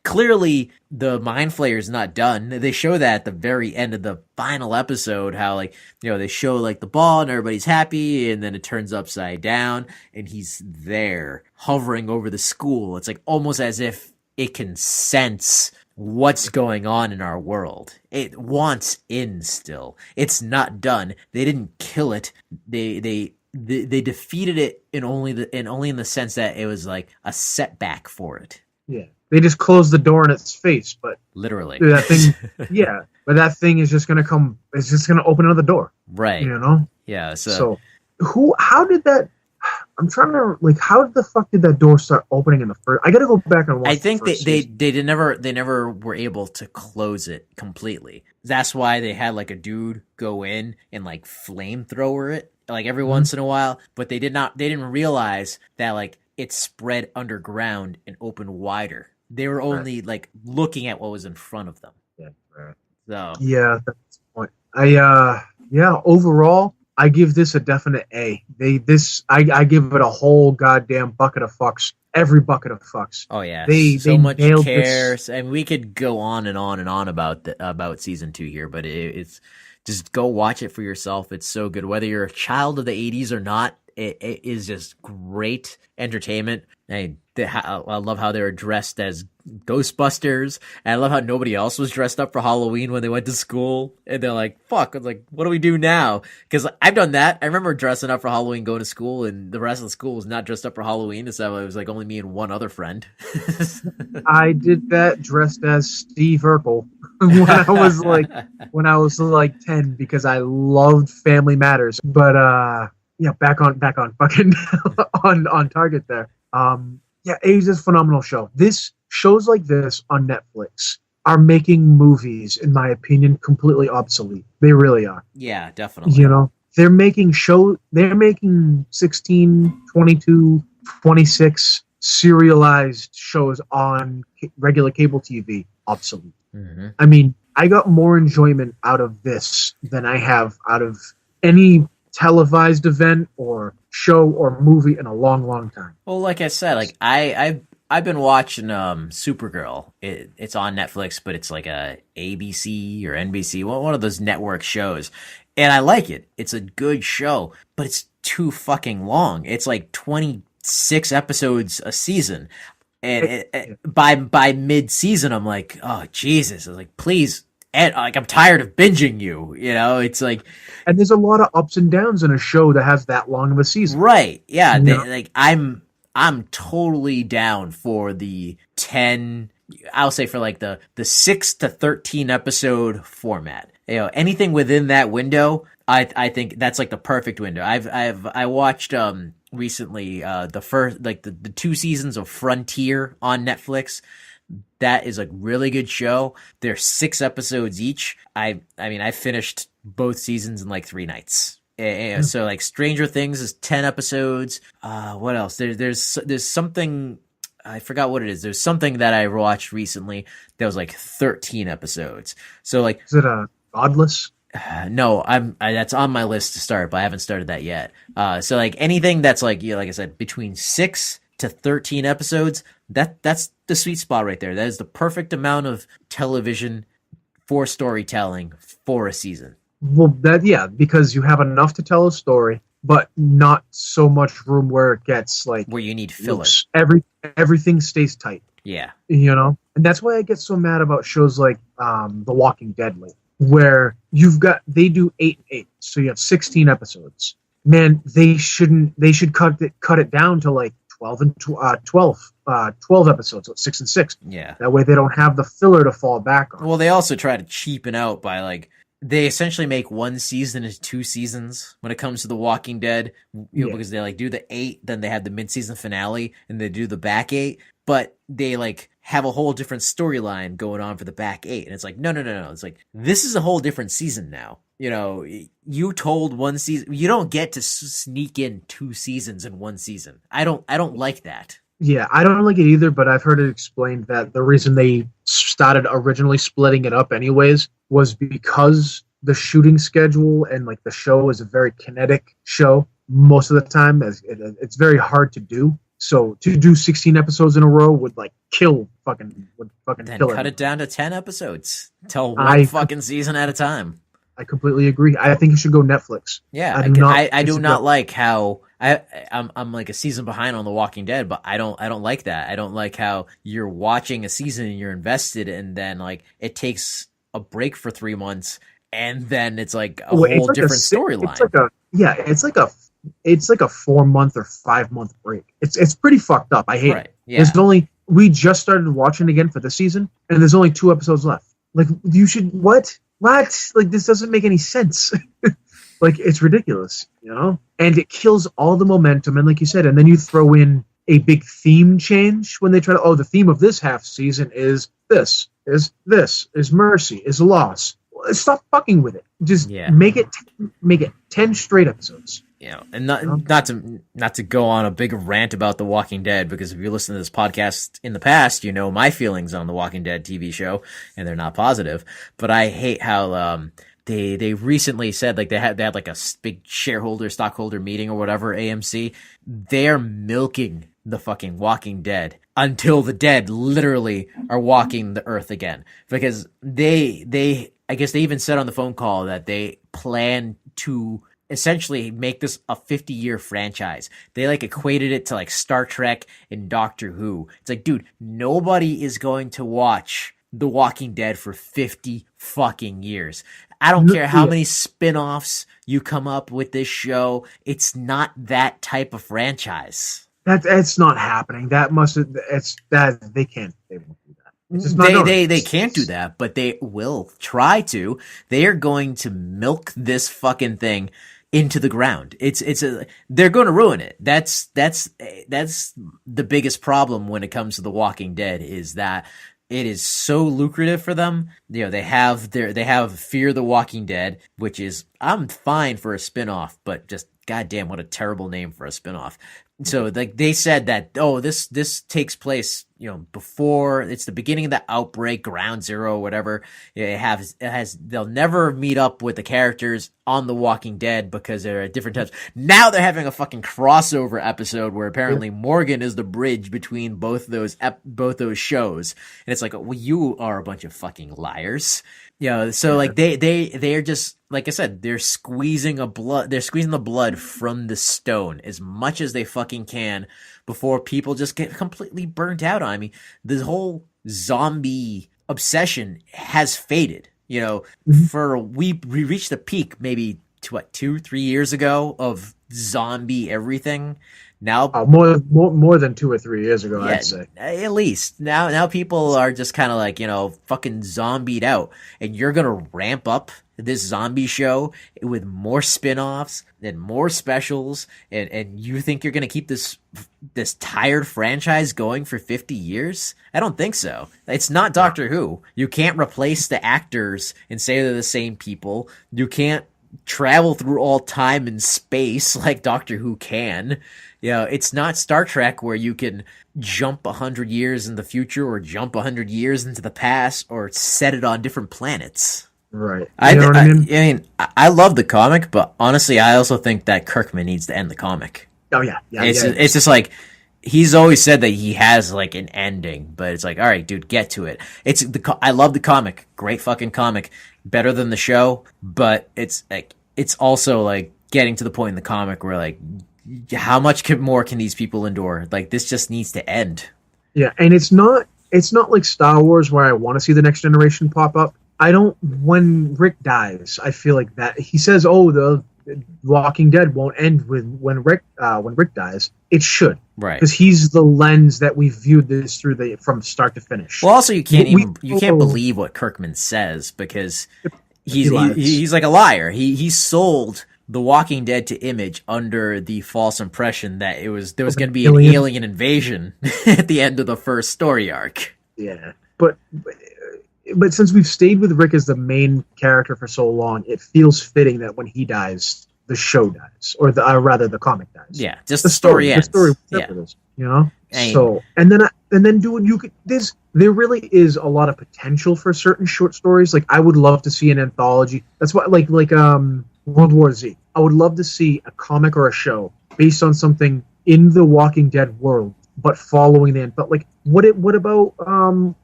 clearly the Mind Flayer is not done. They show that at the very end of the final episode, how like they show like the ball and everybody's happy, and then it turns upside down and he's there hovering over the school. It's like almost as if it can sense what's going on in our world. It wants in still. It's not done. They didn't kill it. They defeated it only in the sense that it was like a setback for it. Yeah, they just closed the door in its face, but literally that thing. Yeah, but that thing is just gonna come. It's just gonna open another door, right? Yeah. So how did that? I'm trying to how the fuck did that door start opening in the first? I gotta go back and watch. I think they never were able to close it completely. That's why they had like a dude go in and like flamethrower it like every once in a while, but they didn't realize that like it spread underground and opened wider. They were only like looking at what was in front of them. Yeah. Right. So yeah, that's the point. Overall, I give this a definite A. I give it a whole goddamn bucket of fucks. Every bucket of fucks. Oh yeah, they much care, and we could go on and on and on about season 2 here, but it's just go watch it for yourself. It's so good, whether you're a child of the '80s or not. It is just great entertainment. I love how they were dressed as Ghostbusters, and I love how nobody else was dressed up for Halloween when they went to school. And they're like, "Fuck!" It's like, what do we do now? Because I've done that. I remember dressing up for Halloween, going to school, and the rest of the school was not dressed up for Halloween, so it was like only me and one other friend. I did that dressed as Steve Urkel when I was like 10 because I loved Family Matters. But yeah, back on fucking on target there. Yeah, A's is a phenomenal show. Shows like this on Netflix are making movies, in my opinion, completely obsolete. They really are. Yeah, definitely. They're making 16, 22, 26 serialized shows on regular cable TV obsolete. Mm-hmm. I mean, I got more enjoyment out of this than I have out of any televised event or show or movie in a long time. Well, like I said, like I've been watching Supergirl. It's on Netflix, but it's like a ABC or NBC, one of those network shows, and I like it. It's a good show, but it's too fucking long. It's like 26 episodes a season, and by mid-season, I'm like, oh Jesus! I was like, please. And like I'm tired of binging you, It's like, and there's a lot of ups and downs in a show that has that long of a season, right? Yeah, like I'm totally down for the 10. I'll say for like the 6 to 13 episode format. Anything within that window, I think that's like the perfect window. I watched recently the first like the 2 seasons of Frontier on Netflix. That is a really good show. There's 6 episodes each. I mean, I finished both seasons in like 3 nights. So like Stranger Things is 10 episodes. What else? There's something, I forgot what it is. There's something that I watched recently that was like 13 episodes. So like, is it Godless? No, that's on my list to start, but I haven't started that yet. So like anything that's like, like I said, between 6 to 13 episodes, that's the sweet spot right there. That is the perfect amount of television for storytelling for a season. Well, because you have enough to tell a story, but not so much room where it gets like where you need filler. Everything stays tight. Yeah. And that's why I get so mad about shows like The Walking Dead, where they do 8 and 8, so you have 16 episodes. Man, they should cut it down to like 12 and 12 episodes, so 6 and 6. Yeah. That way they don't have the filler to fall back on. Well, they also try to cheapen out by like they essentially make one season as 2 seasons when it comes to The Walking Dead, because they like do the 8, then they have the mid-season finale, and they do the back 8, but they like have a whole different storyline going on for the back 8, and it's like no. It's like this is a whole different season now. You told one season. You don't get to sneak in 2 seasons in one season. I don't like that. Yeah, I don't like it either, but I've heard it explained that the reason they started originally splitting it up anyways was because the shooting schedule and like the show is a very kinetic show most of the time. It's very hard to do. So to do 16 episodes in a row would like kill then kill cut it down to 10 episodes. Tell one fucking season at a time. I completely agree. I think it should go Netflix. Yeah, I do not like how I'm like a season behind on The Walking Dead, but I don't like that. I don't like how you're watching a season and you're invested, and then like it takes a break for 3 months, and then it's like a whole different storyline. It's like a 4-month or 5-month break. It's pretty fucked up. I hate it. Yeah. We just started watching again for the season, and there's only 2 episodes left. Like you should what? Like this doesn't make any sense. Like it's ridiculous, and it kills all the momentum. And like you said, and then you throw in a big theme change when they try to. The theme of this half season is this, is mercy, is loss. Stop fucking with it. Just make it 10 straight episodes. And not to go on a big rant about The Walking Dead, because if you listen to this podcast in the past, you know my feelings on The Walking Dead TV show, and they're not positive. But I hate how they recently said like they had like a big stockholder meeting or whatever, AMC. They're milking the fucking Walking Dead until the dead literally are walking the earth again, because they I guess they even said on the phone call that they plan to essentially make this a 50-year franchise. They like equated it to like Star Trek and Doctor Who. It's like, dude, nobody is going to watch The Walking Dead for 50 fucking years. I don't care how many spin-offs you come up with this show. It's not that type of franchise. That's not happening. They can't. They won't do that. They can't do that, but they will try to. They are going to milk this fucking thing into the ground. They're going to ruin it. That's the biggest problem when it comes to The Walking Dead, is that it is so lucrative for them. They have Fear the Walking Dead, which is, I'm fine for a spinoff, but just goddamn, what a terrible name for a spinoff. So like they said that, this takes place, before it's the beginning of the outbreak, ground zero, whatever. They'll never meet up with the characters on The Walking Dead because they're at different times. Now they're having a fucking crossover episode where apparently Morgan is the bridge between both those shows. And it's like, well, you are a bunch of fucking liars. So like they're just, like I said, they're squeezing the blood from the stone as much as they fucking can before people just get completely burnt out on. I mean, the whole zombie obsession has faded. We reached the peak maybe 2-3 years ago of zombie everything. Now more than 2 or 3 years ago, I'd say. At least now people are just kind of like, fucking zombied out, and you're gonna ramp up this zombie show with more spin-offs and more specials, and you think you're gonna keep this tired franchise going for 50 years? I don't think so. It's not Doctor Who. You can't replace the actors and say they're the same people. You can't travel through all time and space like Doctor Who can. It's not Star Trek where you can jump 100 years in the future or jump 100 years into the past or set it on different planets. Right. I mean, I love the comic, but honestly, I also think that Kirkman needs to end the comic. Oh yeah. It's just like, he's always said that he has like an ending, but it's like, all right, dude, get to it. I love the comic, great fucking comic, better than the show, but it's also like getting to the point in the comic where like, how much more can these people endure? Like, this just needs to end. Yeah, and it's not it's not like Star Wars where I want to see the next generation pop up. I don't. When Rick dies, I feel like that he says, "Oh, the Walking Dead won't end with when Rick dies." It should, right? Because he's the lens that we viewed this through from start to finish. Well, also you can't believe what Kirkman says because he's like a liar. He sold The Walking Dead to Image under the false impression that there was going to be an alien invasion at the end of the first story arc. Yeah, but since we've stayed with Rick as the main character for so long, it feels fitting that when he dies, the show dies, or rather the comic dies. Yeah, just the story ends. The story, you know. So and then there really is a lot of potential for certain short stories. Like I would love to see an anthology. That's what like World War Z. I would love to see a comic or a show based on something in the Walking Dead world, but following the end. But like, what about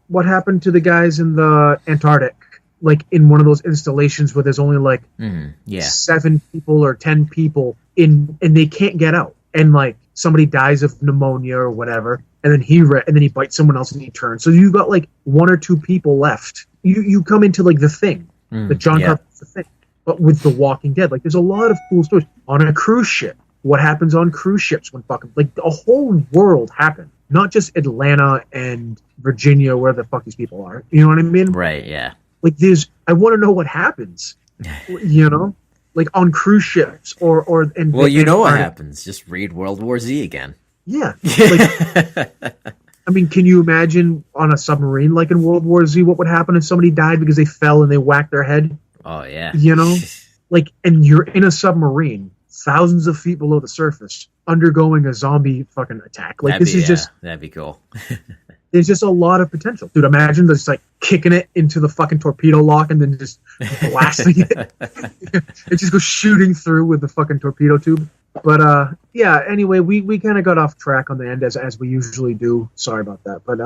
what happened to the guys in the Antarctic? Like in one of those installations where there's only like 7 people or 10 people and they can't get out, and like somebody dies of pneumonia or whatever, and then he bites someone else and he turns. So you've got like 1 or 2 people left. You come into like the Thing, the John Carpenter's The Thing, but with the Walking Dead. Like there's a lot of cool stories on a cruise ship. What happens on cruise ships when fucking like a whole world happened, not just Atlanta and Virginia where the fuck these people are. You know what I mean? Right. Yeah. Like I want to know what happens, you know, like on cruise ships or well, you know what happens. Just read World War Z again. Yeah. Like, I mean, can you imagine on a submarine, like in World War Z, what would happen if somebody died because they fell and they whacked their head? Oh yeah. You know, like, and you're in a submarine, thousands of feet below the surface, undergoing a zombie fucking attack. Like that'd be cool. There's just a lot of potential. Dude, imagine just like kicking it into the fucking torpedo lock and then just blasting it. It just goes shooting through with the fucking torpedo tube. But yeah, anyway, we kind of got off track on the end as we usually do. Sorry about that. But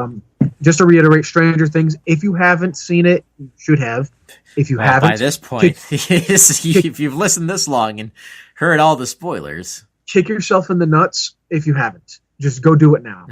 just to reiterate, Stranger Things, if you haven't seen it, you should have. If you haven't, by this point, if you've listened this long and heard all the spoilers, kick yourself in the nuts if you haven't. Just go do it now.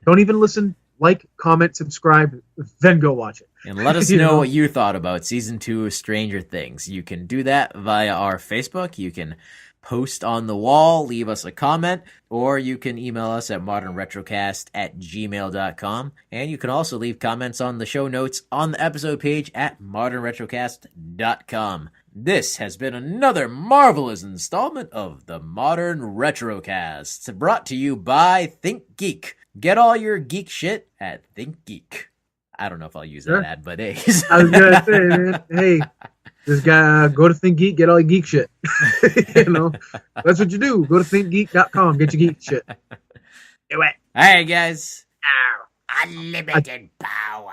Don't even listen. Like, comment, subscribe, then go watch it. And let us know what you thought about Season 2 of Stranger Things. You can do that via our Facebook. You can post on the wall, leave us a comment, or you can email us at modernretrocast@gmail.com. And you can also leave comments on the show notes on the episode page at modernretrocast.com. This has been another marvelous installment of the Modern Retrocast, brought to you by Think Geek. Get all your geek shit at Think Geek. I don't know if I'll use that ad, but hey. I was gonna say, man, hey, this guy, go to Think Geek, get all your geek shit. You know, that's what you do. Go to thinkgeek.com, get your geek shit. Do it. All right, guys. Unlimited power.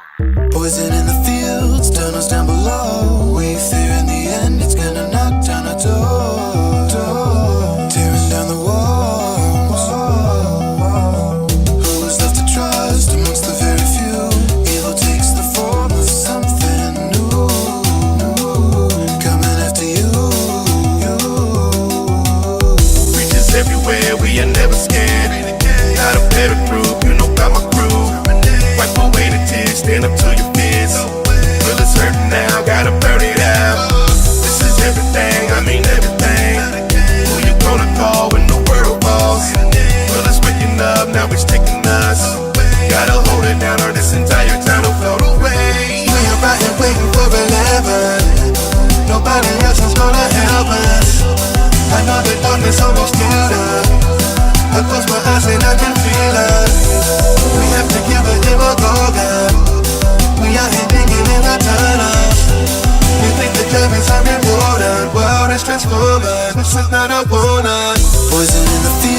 Poison in the fields, tunnels down below. Wave there in the end, it's gonna knock down a door. Tearing down the walls. Who's left to trust amongst the very few? Evil takes the form of something new. Coming after you. Reaches everywhere, we are never scared. Not a better group, you know about my crew. Wipe away the tears, stand up to your fears. Well, it's hurting now, gotta burn it out. This is everything, I mean everything. Who you gonna call when the world falls? Well, it's waking up, now it's taking us. Gotta hold it down or this entire town will float away. We are right here waiting for 11. Nobody else is gonna help us. I know the darkness almost killed us. I close my eyes and I can feel us. We have to give it a go, girl. We are here digging in a tunnel. You think the job is unrewarded? World is transforming. This is not a warning. Poison in the field.